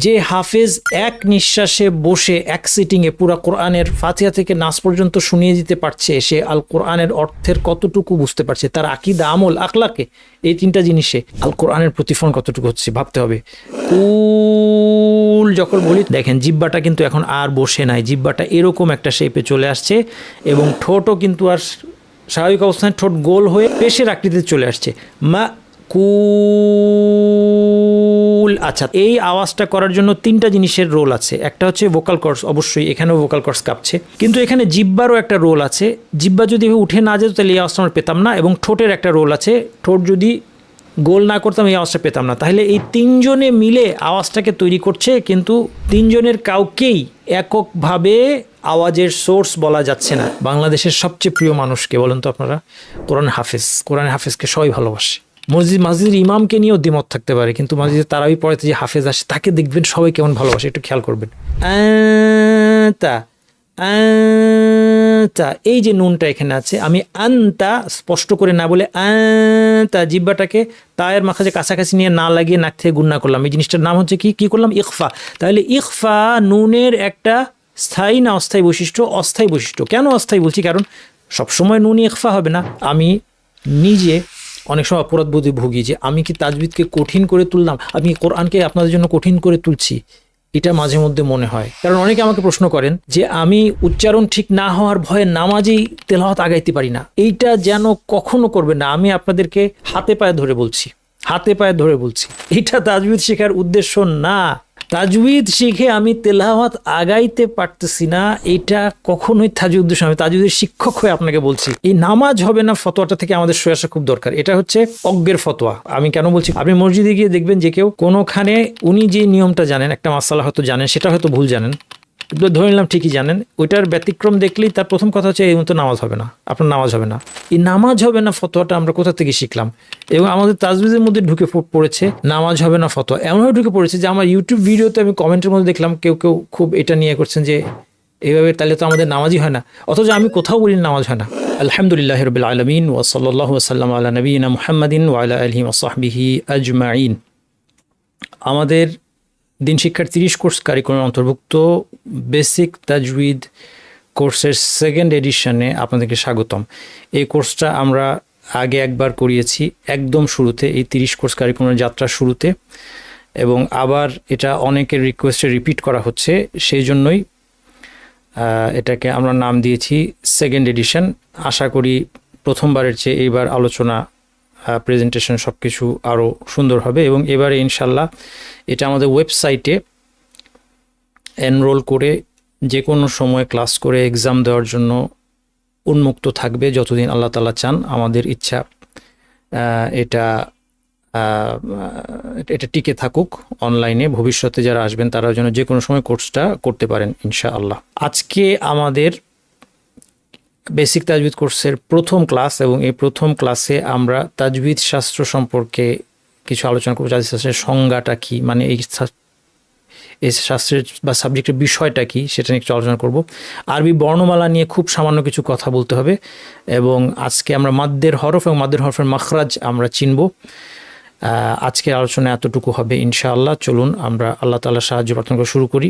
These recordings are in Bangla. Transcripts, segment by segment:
যে হাফেজ এক নিঃশ্বাসে বসে এক সিটিংয়ে পুরা কোরআনের ফাতিহা থেকে নাস পর্যন্ত শুনিয়ে দিতে পারছে, সে আল কোরআনের অর্থের কতটুকু বুঝতে পারছে, তার আকীদা, আমল, আখলাকে, এই তিনটা জিনিসে আল কোরআনের প্রতিফলন কতটুকু হচ্ছে ভাবতে হবে। কুল যখন বলি, দেখেন জিব্বাটা কিন্তু এখন আর বসে নাই, জিব্বাটা এরকম একটা শেপে চলে আসছে এবং ঠোঁটও কিন্তু আর স্বাভাবিক অবস্থায় ঠোঁট গোল হয়ে পেশের আকৃতিতে চলে আসছে। মা কুল। আচ্ছা, এই আওয়াজটা করার জন্য তিনটা জিনিসের রোল আছে। একটা হচ্ছে ভোকাল কর্ডস, অবশ্যই এখানেও ভোকাল কর্ডস কাঁপছে, কিন্তু এখানে জিব্বারও একটা রোল আছে। জিব্বা যদি উঠে না যেত তাহলে এই আওয়াজটা আমরা পেতাম না, এবং ঠোঁটের একটা রোল আছে, ঠোঁট যদি গোল না করতাম এই আওয়াজটা পেতাম না। তাহলে এই তিনজনে মিলে আওয়াজটাকে তৈরি করছে, কিন্তু তিনজনের কাউকেই এককভাবে আওয়াজের সোর্স বলা যাচ্ছে না। বাংলাদেশের সবচেয়ে প্রিয় মানুষকে বলেন তো আপনারা? কোরআন হাফেজ। কোরআন হাফেজকে সবাই ভালোবাসে। মসজিদের ইমামকে নিয়েও দ্বিমত থাকতে পারে, কিন্তু মসজিদে তারাবি পড়াতে যে হাফেজ আসে তাকে দেখবেন সবাই কেমন ভালোবাসে, একটু খেয়াল করবেন। এই যে নুনটা এখানে আছে, আমি আনতা স্পষ্ট করে না বলে আনতা, জিব্বাটাকে তায়ের মাখাজে কাছাকাছি নিয়ে না লাগিয়ে নাক থেকে গুণনা করলাম। এই জিনিসটার নাম হচ্ছে কি করলাম? ইখফা। তাহলে ইখফা নুনের একটা স্থায়ী না অস্থায়ী বৈশিষ্ট্য? অস্থায়ী বৈশিষ্ট্য। কেন অস্থায়ী বলছি? কারণ সবসময় নুনই ইখফা হবে না। আমি নিজে অনেক সময় অপরাধবোধে ভুগি যে আমি কি তাজবিদকে কঠিন করে তুললাম, আমি কোরআনকে আপনাদের জন্য কঠিন করে তুলছি, এটা মাঝে মধ্যে মনে হয়। কারণ অনেকে আমাকে প্রশ্ন করেন যে আমি উচ্চারণ ঠিক না হওয়ার ভয়ে নামাজেই তেলাওয়াত আগাইতে পারি না। এইটা যেন কখনো করবে না। আমি আপনাদেরকে হাতে পায়ে ধরে বলছি, এটা তাজবিদ শেখার উদ্দেশ্য না। তাজবিদ শিখে আমি তেলাওয়াত আগাইতে পারতেছি না, এটা কখনোই তাজবিদ উদ্দেশ্য। আমি তাজবিদের শিক্ষক হয়ে আপনাকে বলছি, এই নামাজ হবে না ফতোয়াটা থেকে আমাদের সরে আসা খুব দরকার। এটা হচ্ছে অজ্ঞের ফতোয়া। আমি কেন বলছি? আপনি মসজিদে গিয়ে দেখবেন যে কেউ কোনোখানে উনি যে নিয়মটা জানেন, একটা মাসালা হয়তো জানেন, সেটা হয়তো ভুল জানেন, ধরে নিলাম ঠিকই জানেন, ওইটার ব্যতিক্রম দেখলেই তার প্রথম কথা হচ্ছে এই মতো নামাজ হবে না, আপনার নামাজ হবে না। এই নামাজ হবে না ফতোয়াটা আমরা কোথা থেকে শিখলাম? এবং আমাদের তাজবিদের মধ্যে ঢুকে পড়েছে নামাজ হবে না ফতোয়া, এমনভাবে ঢুকে পড়েছে যে আমার ইউটিউব ভিডিওতে আমি কমেন্টের মধ্যে দেখলাম কেউ খুব এটা নিয়ে করছেন যে এইভাবে তাহলে তো আমাদের নামাজই হয় না, অথচ আমি কোথাও বলি নামাজ হয় না। আলহামদুলিল্লাহি রাব্বিল আলামিন ওয়া সাল্লাল্লাহু ওয়া সাল্লাম আলা নবিয়িনা মুহাম্মাদিন ওয়া আলা আলিহি ওয়া সাহবিহি আজমাইন। আমাদের দিন শিক্ষার 30 কোর্স কারিকুলামের অন্তর্ভুক্ত বেসিক তাজউইদ কোর্সের সেকেন্ড এডিশনে আপনাদেরকে স্বাগতম। এই কোর্সটা আমরা আগে একবার করিয়েছি একদম শুরুতে, এই 30 কোর্স কারিকুলামের যাত্রার শুরুতে, এবং আবার এটা অনেকের রিকোয়েস্টে রিপিট করা হচ্ছে, সেই জন্যই এটাকে আমরা নাম দিয়েছি সেকেন্ড এডিশন। আশা করি প্রথমবারের চেয়ে এইবার আলোচনা, প্রেজেন্টেশন সব কিছু আরও সুন্দর হবে, এবং এবারে ইনশাল্লাহ এটা আমাদের ওয়েবসাইটে এনরোল করে যে কোনো সময় ক্লাস করে এক্সাম দেওয়ার জন্য উন্মুক্ত থাকবে যতদিন আল্লাহ তাআলা চান। আমাদের ইচ্ছা এটা টিকে থাকুক অনলাইনে, ভবিষ্যতে যারা আসবেন তারা যেন যে কোনো সময় কোর্সটা করতে পারেন ইনশাআল্লাহ। আজকে আমাদের বেসিক তাজবিদ কোর্সের প্রথম ক্লাস, এবং এই প্রথম ক্লাসে আমরা তাজবিদ শাস্ত্র সম্পর্কে কিছু আলোচনা করব। তাজবিদ শাস্ত্রের সংজ্ঞাটা কী, মানে এই শাস্ত্রের বা সাবজেক্টের বিষয়টা কী, সেটা নিয়ে একটু আলোচনা করব। আরবি বর্ণমালা নিয়ে খুব সামান্য কিছু কথা বলতে হবে, এবং আজকে আমরা মাদ্দের হরফ এবং মাদ্দের হরফের মাখরাজ আমরা চিনব। আজকের আলোচনা এতটুকু হবে ইনশাআল্লাহ। চলুন আমরা আল্লাহ তাআলার সাহায্য প্রার্থনা করে শুরু করি।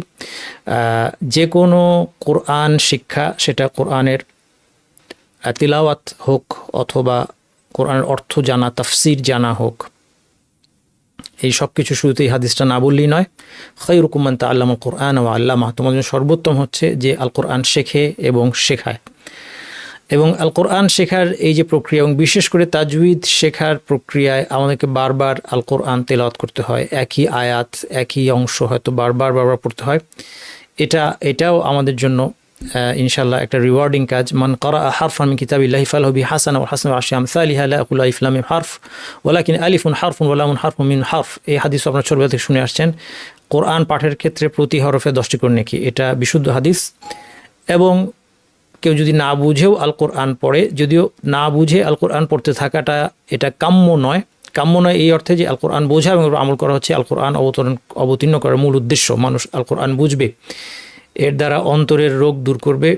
যে কোনো কোরআন শিক্ষা, সেটা কোরআনের তিলাওয়াত হোক অথবা কোরআনের অর্থ জানা, তাফসির জানা হোক, এই সব কিছু শুরুতেই হাদিসটা না বললেই নয়। খায়রুকুম মান তাআল্লামাল কুরআন ওয়া আল্লামাহু, তোমাদের জন্য সর্বোত্তম হচ্ছে যে আল কোরআন শেখে এবং শেখায়। এবং আল কোরআন শেখার এই যে প্রক্রিয়া, এবং বিশেষ করে তাজউইদ শেখার প্রক্রিয়ায় আমাদেরকে বারবার আল কোরআন তেলাওয়াত করতে হয়, একই আয়াত একই অংশ হয়তো বারবার পড়তে হয়। এটাও আমাদের জন্য ইনশাআল্লাহ একটা রিওয়ার্ডিং কাজ। মান ক্বারা হারফান মিন কিতাবিল্লাহি ফালাহু বিহাসানা ওয়া হাসানাতু আশরি আমসালিহা লা আকুলু আলিফ লাম মিম হারফ ওয়ালাকিন আলিফুন হারফুন ওয়া লামুন হারফুন মিন হারফ। এই হাদিস আপনারা ছোটবেলা থেকে শুনে আসছেন। কোরআন পাঠের ক্ষেত্রে প্রতি হরফে 10টি করে নেকি, এটা বিশুদ্ধ হাদিস। এবং কেউ যদি না বুঝেও আল কোরআন পড়ে, যদিও না বুঝে আল কোরআন পড়তে থাকাটা এটা কাম্য নয় এই অর্থে যে আল কোরআন বোঝা এবং আমল করা হচ্ছে আল কোরআন অবতীর্ণ করার মূল উদ্দেশ্য। মানুষ আল কোরআন বুঝবে, এর দ্বারা অন্তরের রোগ দূর করবে,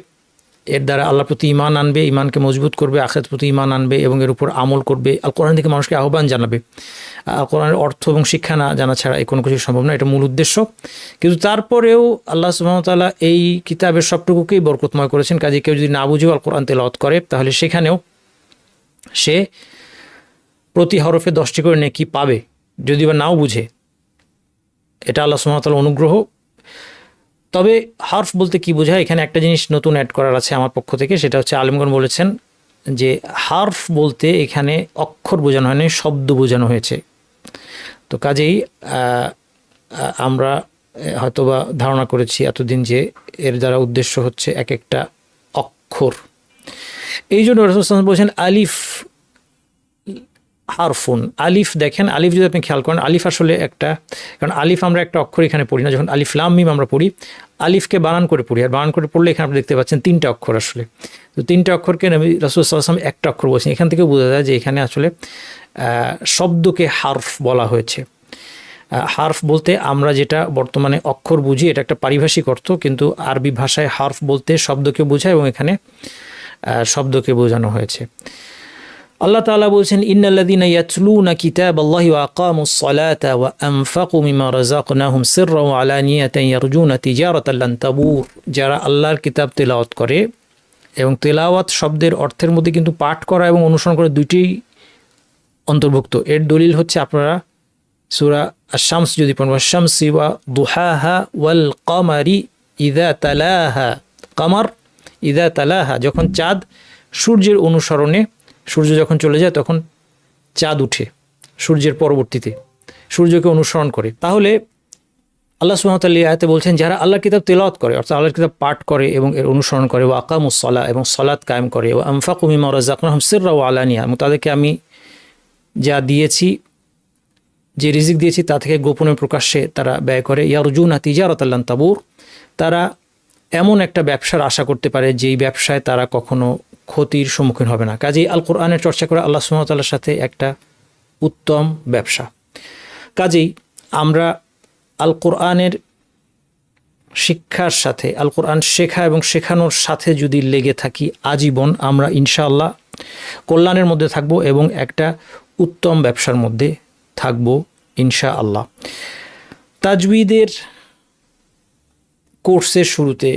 এর দ্বারা আল্লাহর প্রতি ঈমান আনবে, ঈমানকে মজবুত করবে, আখিরাতের প্রতি ঈমান আনবে এবং এর উপর আমল করবে, আল কোরআন থেকে মানুষকে আহ্বান জানাবে। কোরআনের অর্থ এবং শিক্ষা না জানা ছাড়া এই কোনো কিছু সম্ভব না, এটা মূল উদ্দেশ্য। কিন্তু তারপরেও আল্লাহ সুবহানাহু ওয়া তাআলা এই কিতাবের সবটুকুকেই বরকতময় করেছেন। কাজে কেউ যদি না বুঝেও আল কোরআন তেলাওয়াত করে তাহলে সেখানেও সে প্রতি হরফে 10টি করে নেকি পাবে, যদি বা নাও বুঝে। এটা আল্লাহ সুবহানাহু ওয়া তাআলার অনুগ্রহ। তবে হারফ বলতে কি বোঝায়, এখানে একটা জিনিস নতুন অ্যাড করার আছে আমার পক্ষ থেকে, সেটা হচ্ছে আলেমগণ বলেছেন যে হারফ বলতে এখানে অক্ষর বোঝানো হয়নি, শব্দ বোঝানো হয়েছে। তো কাজেই আমরা হয়তোবা ধারণা করেছি এতদিন যে এর দ্বারা উদ্দেশ্য হচ্ছে এক একটা অক্ষর। এই জন্য রাসূল সাল্লাল্লাহু আলাইহি ওয়াসাল্লাম বলেছেন আলিফ হারফুন। আলিফ দেখেন, আলিফ যদি আপনি খেয়াল করেন, আলিফ আসলে একটা, কারণ আলিফ আমরা একটা অক্ষর এখানে পড়ি না, যখন আলিফ লাম মিম আমরা পড়ি আলিফকে বানান করে পড়ি, আর বানান করে পড়লে এখানে আপনি দেখতে পাচ্ছেন 3টা অক্ষর আসলে। তো 3টা অক্ষরকে নবী রাসূল সাল্লাল্লাহু আলাইহি ওয়াসাল্লাম একটা অক্ষর বলছেন। এখান থেকে বোঝা যায় যে এখানে আসলে শব্দকে হারফ বলা হয়েছে। হারফ বলতে আমরা যেটা বর্তমানে অক্ষর বুঝি, এটা একটা পারিভাষিক অর্থ, কিন্তু আরবি ভাষায় হারফ বলতে শব্দকে বোঝায়, এবং এখানে শব্দকে বোঝানো হয়েছে। আল্লাহ তাআলা বলছেন ইন্নাল্লাযীনা ইয়াতলুনা কিতাবাল্লাহি ওয়া আকামুস সালাতা ওয়া আনফাকু মিম্মা রাযাকনাহুম সিররান ওয়া আলানিয়াতান ইয়ারজুনা তিজারাতান লান তাবুর। যারা আল্লাহর কিতাব তেলাওয়াত করে, এবং তেলাওয়াত শব্দের অর্থের মধ্যে কিন্তু পাঠ করা এবং অনুসরণ করা দুইটিই অন্তর্ভুক্ত। এর দলিল হচ্ছে আপনারা সূরা আশ-শামস যদি পড়েন, ওয়াশ-শামসি ওয়া দুহাহা ওয়াল কমারি ইযা তালাহা। কমার ইযা তালাহা, যখন চাঁদ সূর্যের অনুসরণে, সূর্য যখন চলে যায় তখন চাঁদ উঠে সূর্যের পরবর্তীতে, সূর্যকে অনুসরণ করে। তাহলে আল্লাহ সুবহানাহু ওয়া তাআলা এই আয়াতে বলছেন যারা আল্লাহর কিতাব তেলাওয়াত করে, অর্থাৎ আল্লাহর কিতাব পাঠ করে এবং এর অনুসরণ করে, ওয়া আকামুস সালাহ, এবং সালাত কায়েম করে, ওয়া আনফাকু মিম্মা রাযাকনাহুম সিররান ওয়া আলানিয়া, এবং তাদেরকে আমি যা দিয়েছি, যে রিজিক দিয়েছি তা থেকে গোপনে প্রকাশ্যে তারা ব্যয় করে, ইয়ারজুনা তিজারাতান লান তাবুর, তারা এমন একটা ব্যবসার আশা করতে পারে যেই ব্যবসায় তারা কখনো ক্ষতির সম্মুখীন হবে না। কাজেই আল কোরআনের চর্চা করা আল্লাহ সুবহানাহু ওয়া তাআলার সাথে একটা উত্তম ব্যবসা। কাজেই আমরা আল কোরআনের শিক্ষার সাথে, আল কোরআন শেখা এবং শেখানোর সাথে যদি লেগে থাকি আজীবন, আমরা ইনশাআল্লাহ কল্যাণের মধ্যে থাকব এবং একটা উত্তম ব্যবসার মধ্যে থাকব ইনশাআল্লাহ। তাজউইদের কোর্সের শুরুতে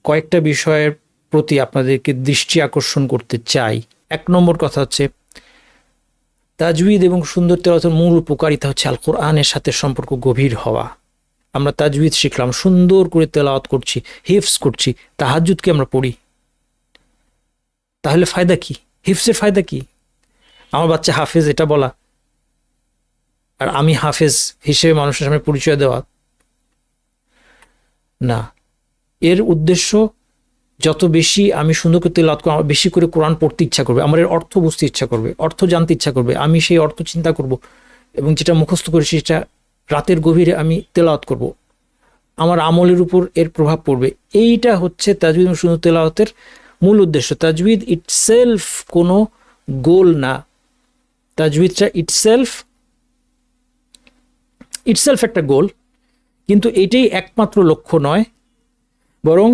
কয়েকটা বিষয়ের প্রতি আপনাদেরকে দৃষ্টি আকর্ষণ করতে চাই। 1 নম্বর কথা হচ্ছে তাজউইদ এবং সুন্দর তেলাওয়াতের মূল উপকারিতা হচ্ছে আল কোরআনের সাথে সম্পর্ক গভীর হওয়া। আমরা তাজউইদ শিখলাম, সুন্দর করে তেলাওয়াত করছি, হিফজ করছি, তাহাজ্জুদকে আমরা পড়ি, তাহলে ফায়দা কি? হিফজের ফায়দা কি? আমার বাচ্চা হাফেজ এটা বলা, আর আমি হাফেজ হিসেবে মানুষের সামনে পরিচয় দেওয়া না। এর উদ্দেশ্য যত বেশি আমি সুন্দর করে তেলাওয়াত করব, আমার বেশি করে কোরআন পড়তে ইচ্ছা করবে, আমার এর অর্থ বুঝতে ইচ্ছা করবে, অর্থ জানতে ইচ্ছা করবে, আমি সেই অর্থ চিন্তা করব, এবং যেটা মুখস্থ করেছি সেটা রাতের গভীরে আমি তেলাওয়াত করব, আমার আমলের উপর এর প্রভাব পড়বে। এইটা হচ্ছে তাজউইদ এবং সুন্দর তেলাওয়াতের মূল উদ্দেশ্য। তাজউইদ ইটসেলফ কোনো গোল না, তাজউইদটা ইটসেলফ একটা গোল, কিন্তু এটাই একমাত্র লক্ষ্য নয়, বরং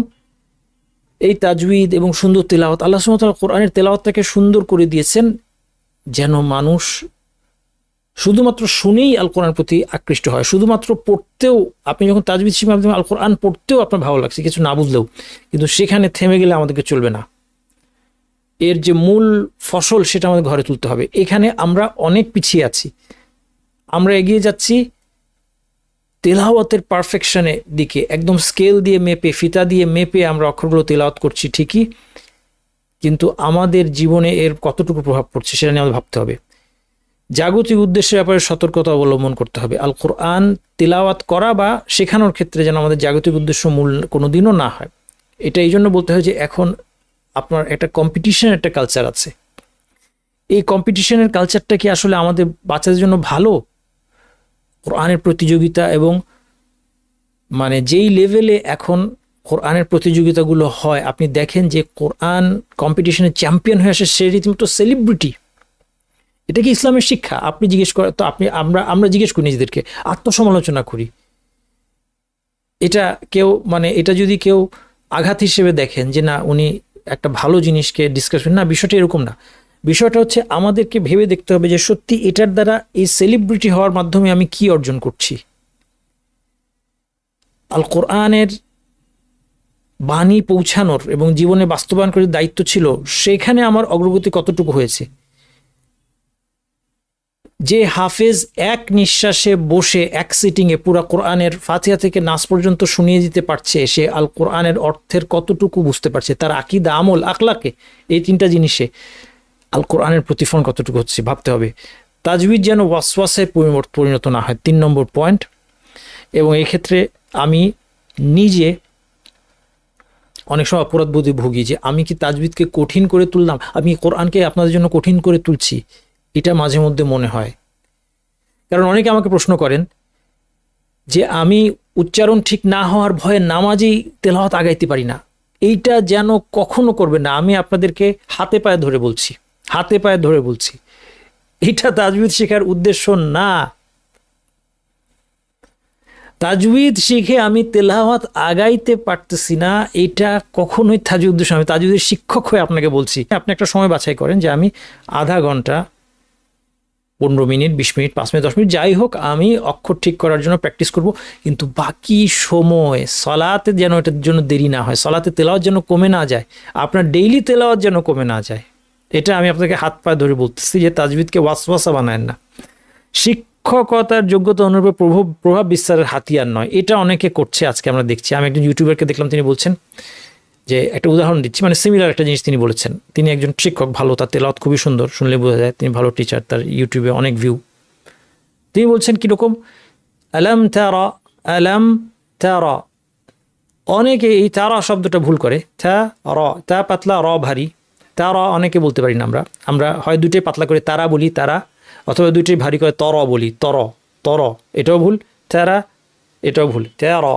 এই তাজউইদ এবং সুন্দর তেলাওয়াত, আল্লাহ সুবহানাহু ওয়া তাআলা কোরআনের তেলাওয়াতটাকে সুন্দর করে দিয়েছেন যেন মানুষ শুধুমাত্র শুনেই আল কোরআন প্রতি আকৃষ্ট হয়, শুধুমাত্র পড়তেও, আপনি যখন তাজউইদ শিখবেন আপনি আল কোরআন পড়তেও আপনার ভালো লাগছে কিছু না বুঝলেও, কিন্তু সেখানে থেমে গেলে আমাদেরকে চলবে না। এর যে মূল ফসল সেটা আমাদের ঘরে তুলতে হবে। এখানে আমরা অনেক পিছিয়ে আছি, আমরা এগিয়ে যাচ্ছি তেলাওয়াতের পারফেকশনের দিকে, একদম স্কেল দিয়ে মেপে, ফিতা দিয়ে মেপে আমরা অক্ষরগুলো তেলাওয়াত করছি ঠিকই, কিন্তু আমাদের জীবনে এর কতটুকু প্রভাব পড়ছে সেটা নিয়ে আমাদের ভাবতে হবে। জাগতিক উদ্দেশ্যের ব্যাপারে সতর্কতা অবলম্বন করতে হবে। আল কোরআন তেলাওয়াত করা বা শেখানোর ক্ষেত্রে যেন আমাদের জাগতিক উদ্দেশ্য মূল কোনো দিনও না হয়। এটা এই জন্য বলতে হয় যে এখন আপনার একটা কম্পিটিশনের একটা কালচার আছে। এই কম্পিটিশনের কালচারটা কি আসলে আমাদের বাচ্চাদের জন্য ভালো? কোরআনের প্রতিযোগিতা, এবং মানে যেই লেভেলে এখন কোরআনের প্রতিযোগিতাগুলো হয়, আপনি দেখেন যে কোরআন কম্পিটিশনের চ্যাম্পিয়ন হয়ে আসে সে রীতিমতো সেলিব্রিটি। এটা কি ইসলামের শিক্ষা? আপনি জিজ্ঞেস করেন তো, আমরা জিজ্ঞেস করি নিজেদেরকে, আত্মসমালোচনা করি। এটা কেউ মানে এটা যদি কেউ আঘাত হিসেবে দেখেন যে না উনি একটা ভালো জিনিসকে ডিসকাস করেন, না, বিষয়টা এরকম না। বিষয়টা হচ্ছে আমাদেরকে ভেবে দেখতে হবে যে সত্যি এটার দ্বারা এই সেলিব্রিটি হওয়ার মাধ্যমে আমি কি অর্জন করছি। আল কোরআনের বাণী পৌঁছানোর এবং জীবনে বাস্তবায়ন করার দায়িত্ব ছিল, সেখানে আমার অগ্রগতি কতটুকু হয়েছে। যে হাফেজ এক নিঃশ্বাসে বসে এক সিটিংয়ে পুরা কোরআনের ফাতিহা থেকে নাস পর্যন্ত শুনিয়ে দিতে পারছে, সে আল কোরআনের অর্থের কতটুকু বুঝতে পারছে, তার আকীদা, আমল, আখলাকে, এই তিনটা জিনিসে আল কোরআনের প্রতিফলন কতটুকু হচ্ছে ভাবতে হবে। তাজউইদ যেন ওয়াসওয়াসে পরিণত না হয়, 3 নম্বর পয়েন্ট। এবং এই ক্ষেত্রে আমি নিজে অনেক সময় অপরাধবোধে ভুগি যে আমি কি তাজউইদকে কঠিন করে তুললাম, আমি কোরআনকে আপনাদের জন্য কঠিন করে তুলছি, এটা মাঝে মধ্যে মনে হয়। কারণ অনেকে আমাকে প্রশ্ন করেন যে আমি উচ্চারণ ঠিক না হওয়ার ভয়ে নামাজেই তেলাওয়াত আগাইতে পারি না। এইটা যেন কখনো করবে না, আমি আপনাদেরকে হাতে পায়ে ধরে বলছি, হাতে পায়ে ধরে বলছি, এটা তাজউইদ শেখার উদ্দেশ্য না। তাজউইদ শিখে আমি তেলাওয়াত আগাইতে পারতেছি না, এটা কখনোই তাজউইদ উদ্দেশ্য। আমি তাজউইদের শিক্ষক হয়ে আপনাকে বলছি, আপনি একটা সময় বাছাই করেন যে আমি আধা ঘন্টা, 15 মিনিট, 20 মিনিট, 5 মিনিট, 10 মিনিট, যাই হোক, আমি অক্ষর ঠিক করার জন্য প্র্যাকটিস করব। কিন্তু বাকি সময় সলাতে যেন এটার জন্য দেরি না হয়, সলাতে তেলাওয়াত যেন কমে না যায়, আপনার ডেইলি তেলাওয়াত যেন কমে না যায়। এটা আমি আপনাকে হাত পায়ে ধরে বলতেছি যে তাজউইদকে ওয়াসওয়াসা বানায়েন না। শিক্ষকতার যোগ্যতা অনুরূপে প্রভাব বিস্তারের হাতিয়ার নয়, এটা অনেকে করছে আজকে আমরা দেখছি। আমি একজন ইউটিউবারকে দেখলাম, তিনি বলছেন যে, একটা উদাহরণ দিচ্ছি, মানে সিমিলার একটা জিনিস তিনি বলেছেন। তিনি একজন শিক্ষক, ভালো, তার তেলাওয়াত খুবই সুন্দর, শুনলে বোঝা যায় তিনি ভালো টিচার, তার ইউটিউবে অনেক ভিউ। তিনি বলছেন কীরকম, আলাম তারা, আলাম তারা, অনেকে এই তারা শব্দটা ভুল করে, তা পাতলা, র ভারী, তারা অনেকে বলতে পারি না আমরা, আমরা হয় দুটোই পাতলা করে তারা বলি, তারা, অথবা দুটোই ভারী করে তর বলি, তর, এটাও ভুল, তারা, এটাও ভুল, তেরা।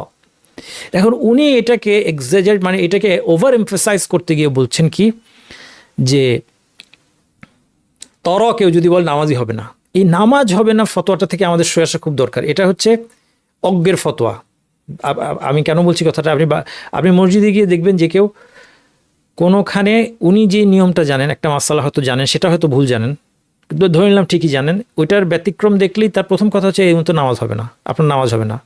এখন উনি এটাকে এক্সাজারেট, মানে এটাকে ওভার এমফাসাইজ করতে গিয়ে বলছেন কি, যে তর কেউ যদি বল নামাজই হবে না, এই নামাজ হবে না ফতোয়াটা থেকে আমাদের সরে আসা খুব দরকার। এটা হচ্ছে অজ্ঞের ফতোয়া। আমি কেন বলছি কথাটা, আপনি মসজিদে গিয়ে দেখবেন যে কেউ কোনোখানে, উনি যে নিয়মটা জানেন, একটা মাসালা হয়তো জানেন, সেটা হয়তো ভুল জানেন, কিন্তু ধরে নিলাম ঠিকই জানেন, ওইটার ব্যতিক্রম দেখলেই তার প্রথম কথা হচ্ছে এই মতো নামাজ হবে না, আপনার নামাজ হবে না।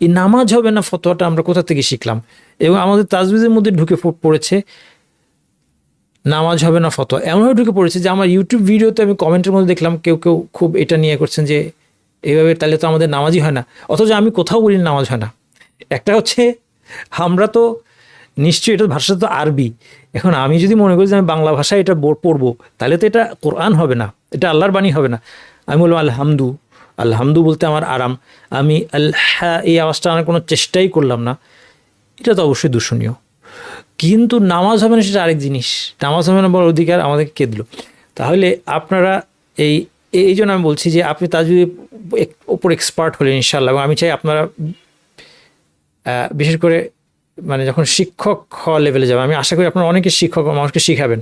এই নামাজ হবে না ফতোয়াটা আমরা কোথা থেকে শিখলাম? এবং আমাদের তাজউইদের মধ্যে ঢুকে পড়েছে নামাজ হবে না ফতোয়া, এমনভাবে ঢুকে পড়েছে যে আমার ইউটিউব ভিডিওতে আমি কমেন্টের মধ্যে দেখলাম কেউ কেউ খুব এটা নিয়ে করছেন যে এইভাবে তাহলে তো আমাদের নামাজই হয় না, অথচ আমি কোথাও বলি নামাজ হয় না। একটা হচ্ছে আমরা তো নিশ্চয়ই, এটা ভাষা তো আরবি, এখন আমি যদি মনে করি যে আমি বাংলা ভাষায় এটা পড়বো, তাহলে তো এটা কোরআন হবে না, এটা আল্লাহর বাণী হবে না। আমি বললাম আলহামদু বলতে আমার আরাম, আমি এই আওয়াজটা আনার কোনো চেষ্টাই করলাম না, এটা তো অবশ্যই দূষণীয়। কিন্তু নামাজ হবে না সেটা আরেক জিনিস, নামাজ হবে না বলার অধিকার আমাদেরকে কে দিল? তাহলে আপনারা এই জন্য আমি বলছি যে আপনি তাজউদের ওপর এক্সপার্ট হলেন ইনশাআল্লাহ, এবং আমি চাই আপনারা বিশেষ করে মানে যখন শিক্ষক হওয়া লেভেলে যাবেন, আমি আশা করি আপনারা অনেকে শিক্ষক মানুষকে শিখাবেন,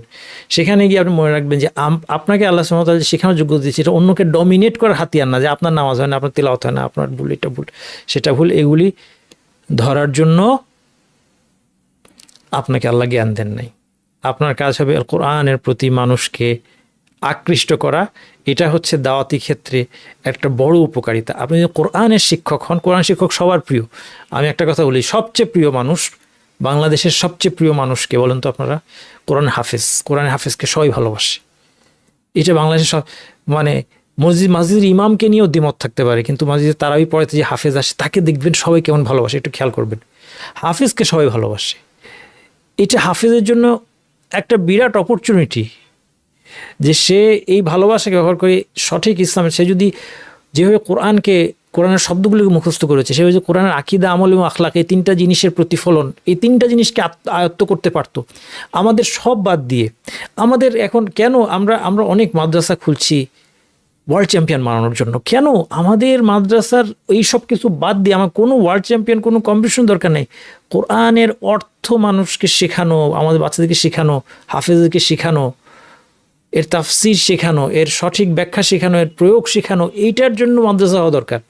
সেখানে গিয়ে আপনি মনে রাখবেন যে আপনাকে আল্লাহ সুবহানাহু ওয়া তাআলা শেখানোর যোগ্যতা দিয়েছে, এটা অন্যকে ডমিনেট করার হাতিয়ার না, যে আপনার নামাজ হয় না, আপনার তেলাওয়াত হয় না, আপনার ভুল, এটা ভুল, সেটা ভুল, এগুলি ধরার জন্য আপনাকে আল্লাহ জ্ঞান দেন নাই। আপনার কাজ হবে আল কোরআনের প্রতি মানুষকে আকৃষ্ট করা, এটা হচ্ছে দাওয়াতি ক্ষেত্রে একটা বড় উপকারিতা। আপনি যদি কোরআনের শিক্ষক হন, কোরআন শিক্ষক সবার প্রিয়। আমি একটা কথা বলি, সবচেয়ে প্রিয় মানুষ, বাংলাদেশের সবচেয়ে প্রিয় মানুষকে বলেন তো আপনারা? কোরআন হাফেজ। কোরআন হাফেজকে সবাই ভালোবাসে। এটা বাংলাদেশের সব, মানে মসজিদের ইমামকে নিয়েও দ্বিমত থাকতে পারে, কিন্তু মসজিদে তারাবি পড়াতে যে হাফেজ আসে তাকে দেখবেন সবাই কেমন ভালোবাসে, একটু খেয়াল করবেন। হাফেজকে সবাই ভালোবাসে, এটা হাফেজের জন্য একটা বিরাট অপরচুনিটি যে সে এই ভালোবাসাকে ব্যবহার করে সঠিক ইসলামের, সে যদি যেভাবে কোরআনের শব্দগুলিকে মুখস্থ করেছে, সেভাবে যে কোরআনের আকীদা, আমল এবং আখলাক, এই তিনটা জিনিসের প্রতিফলন, এই তিনটা জিনিসকে আয়ত্ত করতে পারতো, আমাদের সব বাদ দিয়ে। আমাদের এখন কেন আমরা অনেক মাদ্রাসা খুলছি ওয়ার্ল্ড চ্যাম্পিয়ন বানানোর জন্য, কেন আমাদের মাদ্রাসার এই সব কিছু বাদ দিয়ে আমার কোনো ওয়ার্ল্ড চ্যাম্পিয়ন, কোনো কম্পিটিশন দরকার নেই। কোরআনের অর্থ মানুষকে শেখানো, আমাদের বাচ্চাদেরকে শেখানো, হাফেজদেরকে শেখানো, এর তাফসির শেখানো, এর সঠিক ব্যাখ্যা শেখানো, এর প্রয়োগ শেখানো, এইটার জন্য মাদ্রাসা হওয়া দরকার।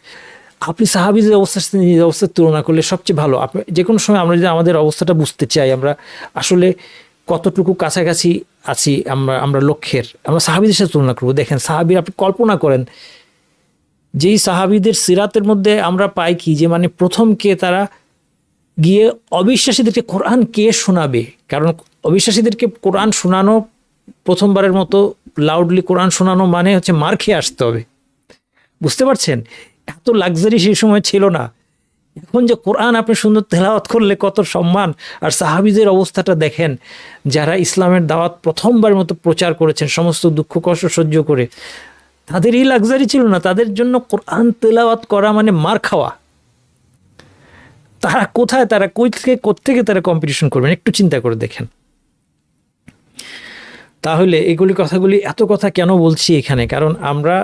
আপনি সাহাবীদের অবস্থার সাথে নিজের অবস্থার তুলনা করলে সবচেয়ে ভালো। আপনি যে কোনো সময় আমরা যদি আমাদের অবস্থাটা বুঝতে চাই, আমরা আসলে কতটুকু কাছাকাছি আছি, আমরা লক্ষ্যের, আমরা সাহাবীদের সাথে তুলনা করবো। দেখেন সাহাবী, আপনি কল্পনা করেন যেই সাহাবীদের সিরাতের মধ্যে আমরা পাই কি যে মানে প্রথম কে তারা গিয়ে অবিশ্বাসীদেরকে কোরআন কে শোনাবে, কারণ অবিশ্বাসীদেরকে কোরআন শোনানো প্রথমবারের মতো লাউডলি কোরআন শোনানো মানে হচ্ছে মার খেয়ে আসতে হবে, বুঝতে পারছেন? এত লাক্সারি সেই সময় ছিল না। এখন যে কোরআন আপনি সুন্দর তেলাওয়াত করলে কত সম্মান। আর সাহাবীদের অবস্থাটা দেখেন, যারা ইসলামের দাওয়াত প্রথমবার মতো প্রচার করেছেন সমস্ত দুঃখ কষ্ট সহ্য করে, তাদের এই লাক্সারি ছিল না। তাদের জন্য কোরআন তেলাওয়াত করা মানে মার খাওয়া। তারা কোথায়, তারা কোত্থেকে তারা কম্পিটিশন করবেন, একটু চিন্তা করে দেখেন। তাহলে কথাগুলি এত কথা কেন বলছি এখানে? কারণ আমরা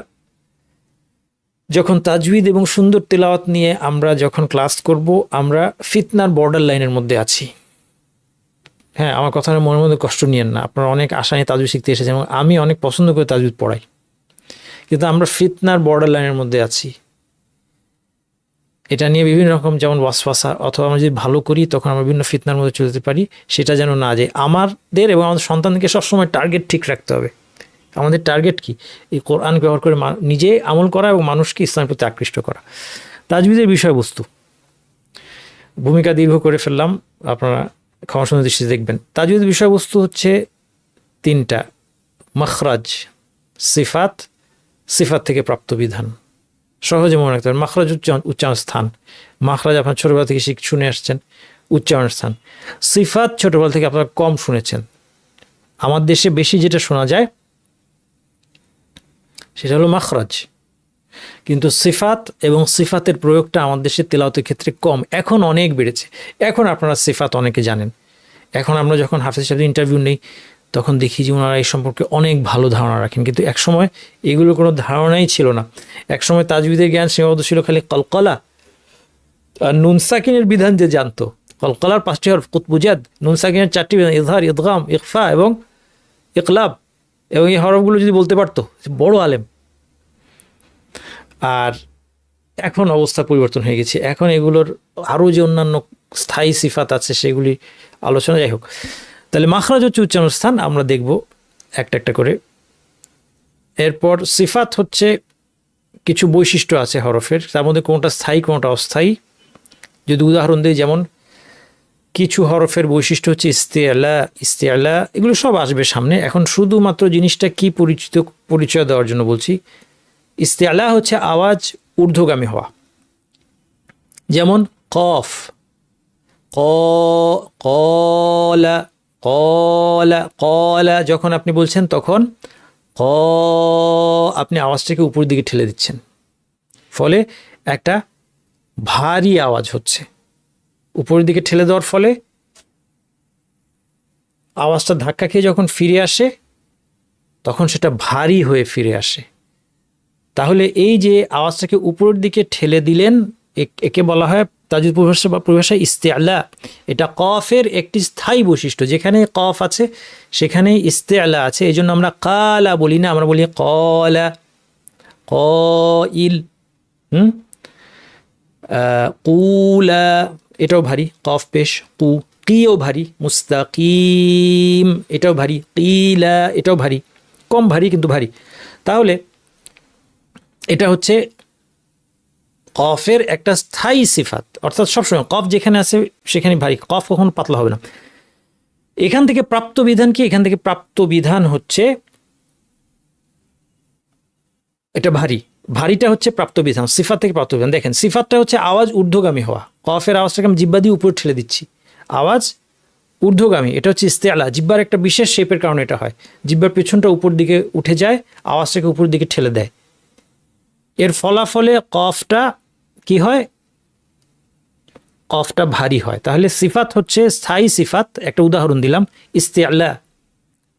যখন তাজউইদ এবং সুন্দর তেলাওয়াত নিয়ে আমরা যখন ক্লাস করব, আমরা ফিতনার বর্ডার লাইনের মধ্যে আছি। হ্যাঁ, আমার কথা মনের মধ্যে কষ্ট নিয়েন না, আপনারা অনেক আশা নিয়ে তাজউইদ শিখতে এসেছেন এবং আমি অনেক পছন্দ করে তাজউইদ পড়াই, কিন্তু আমরা ফিতনার বর্ডার লাইনের মধ্যে আছি। এটা নিয়ে বিভিন্ন রকম যেমন ওয়াসওয়াসা, অথবা আমরা যদি ভালো করি তখন আমরা বিভিন্ন ফিতনার মধ্যে চলে যেতে পারি, সেটা যেন না যায়। আমাদের এবং আমাদের সন্তানকে সবসময় টার্গেট ঠিক রাখতে হবে। আমাদের টার্গেট কি? এই কোরআন ব্যবহার করে নিজে আমল করা এবং মানুষকে ইসলামের প্রতি আকৃষ্ট করা। তাজউইদের বিষয়বস্তু, ভূমিকা দীর্ঘ করে ফেললাম, আপনারা ক্ষমাসুন্দর দৃষ্টিতে দেখবেন। তাজউইদের বিষয়বস্তু হচ্ছে তিনটা: মাখরাজ, সিফাত, সিফাত থেকে প্রাপ্ত বিধান। সহজে মনে রাখতে পারেন। মাখরাজ উচ্চারণ স্থান, মাখরাজ আপনার ছোটবেলা থেকে শুনে আসছেন, উচ্চারণ স্থান। সিফাত ছোটবেলা থেকে আপনারা কম শুনেছেন, আমার দেশে বেশি যেটা শোনা যায় সেটা হলো মাখরাজ, কিন্তু সিফাত এবং সিফাতের প্রয়োগটা আমার দেশে তেলাওয়াতের ক্ষেত্রে কম। এখন অনেক বেড়েছে, এখন আপনারা সিফাত অনেকে জানেন। এখন আমরা যখন হাফেজ সাহেব ইন্টারভিউ নেই তখন দেখি যে ওনারা এই সম্পর্কে অনেক ভালো ধারণা রাখেন, কিন্তু একসময় এগুলো কোনো ধারণাই ছিল না। একসময় তাজউইদের জ্ঞান সীমাবদ্ধ ছিল খালি কলকলা আর নুন সাকিনের বিধান যে জানতো। কলকলার 5টি হরফ কুতবুজাদ, নুন সাকিনের 4টি বিধান, ইজহার, ইদগাম, ইখফা এবং ইকলাব, এবং এই হরফগুলো যদি বলতে পারতো বড় আলেম। আর এখন অবস্থা পরিবর্তন হয়ে গেছে, এখন এগুলোর আরও যে অন্যান্য স্থায়ী সিফাত আছে সেগুলি আলোচনা। যাই হোক, তাহলে মাখরাজ হচ্ছে উচ্চারণ স্থান, আমরা দেখব একটা একটা করে। এরপর সিফাত হচ্ছে কিছু বৈশিষ্ট্য আছে হরফের, তার মধ্যে কোনটা স্থায়ী কোনটা অস্থায়ী। যদি উদাহরণ দিই, যেমন কিছু হরফের বৈশিষ্ট্য হচ্ছে ইস্তেআলা, ইস্তেআলা, এগুলো সব আসবে সামনে। এখন শুধুমাত্র জিনিসটা কি পরিচয় দেওয়ার জন্য বলছি। ইস্তেআলা হচ্ছে আওয়াজ ঊর্ধ্বগামী হওয়া, যেমন কফ, কলা, কলা, কলা যখন আপনি বলছেন তখন আপনি আওয়াজটাকে উপর দিকে ঠেলে দিচ্ছেন, ফলে একটা ভারী আওয়াজ হচ্ছে। উপরের দিকে ঠেলে দেওয়ার ফলে আওয়াজটা ধাক্কা খেয়ে যখন ফিরে আসে তখন সেটা ভারী হয়ে ফিরে আসে। তাহলে এই যে আওয়াজটাকে উপরের দিকে ঠেলে দিলেন, একে বলা হয় তাজউইদ পরিভাষায় ইস্তেআলা। এটা কফের একটি স্থায়ী বৈশিষ্ট্য, যেখানে কফ আছে সেখানে ইস্তেআলা আছে। এই জন্য আমরা কালা বলি না, আমরা বলি কলা, কইল, কুলা, এটাও ভারী, কফ পেশ। কিও ভারী, মুস্তাকিম এটাও ভারী, কিলা এটাও ভারী, কম ভারী কিন্তু ভারী। তাহলে এটা হচ্ছে কফের একটা স্থায়ী সিফাত, অর্থাৎ সবসময় কফ যেখানে আছে সেখানে ভারী, কফ কখনো পাতলা হবে না। এখান থেকে প্রাপ্ত বিধান কি? এখান থেকে প্রাপ্ত বিধান হচ্ছে এটা ভারী, ভারীটা হচ্ছে প্রাপ্ত বিধান, সিফাত থেকে প্রাপ্ত বিধান। দেখেন সিফাতটা হচ্ছে আওয়াজ ঊর্ধ্বগামী হওয়া, কফের আওয়াজটাকে আমি জিব্বা দিয়ে উপরে ঠেলে দিচ্ছি, আওয়াজ ঊর্ধ্বগামী, এটা হচ্ছে ইস্তেআলা। জিব্বার একটা বিশেষ শেপের কারণে এটা হয়, জিব্বার পেছনটা উপর দিকে উঠে যায়, আওয়াজটাকে উপর দিকে ঠেলে দেয়। এর ফলাফলে কফটা কি হয়? কফটা ভারী হয়। তাহলে সিফাত হচ্ছে স্থায়ী সিফাত, একটা উদাহরণ দিলাম, ইস্তেআলা,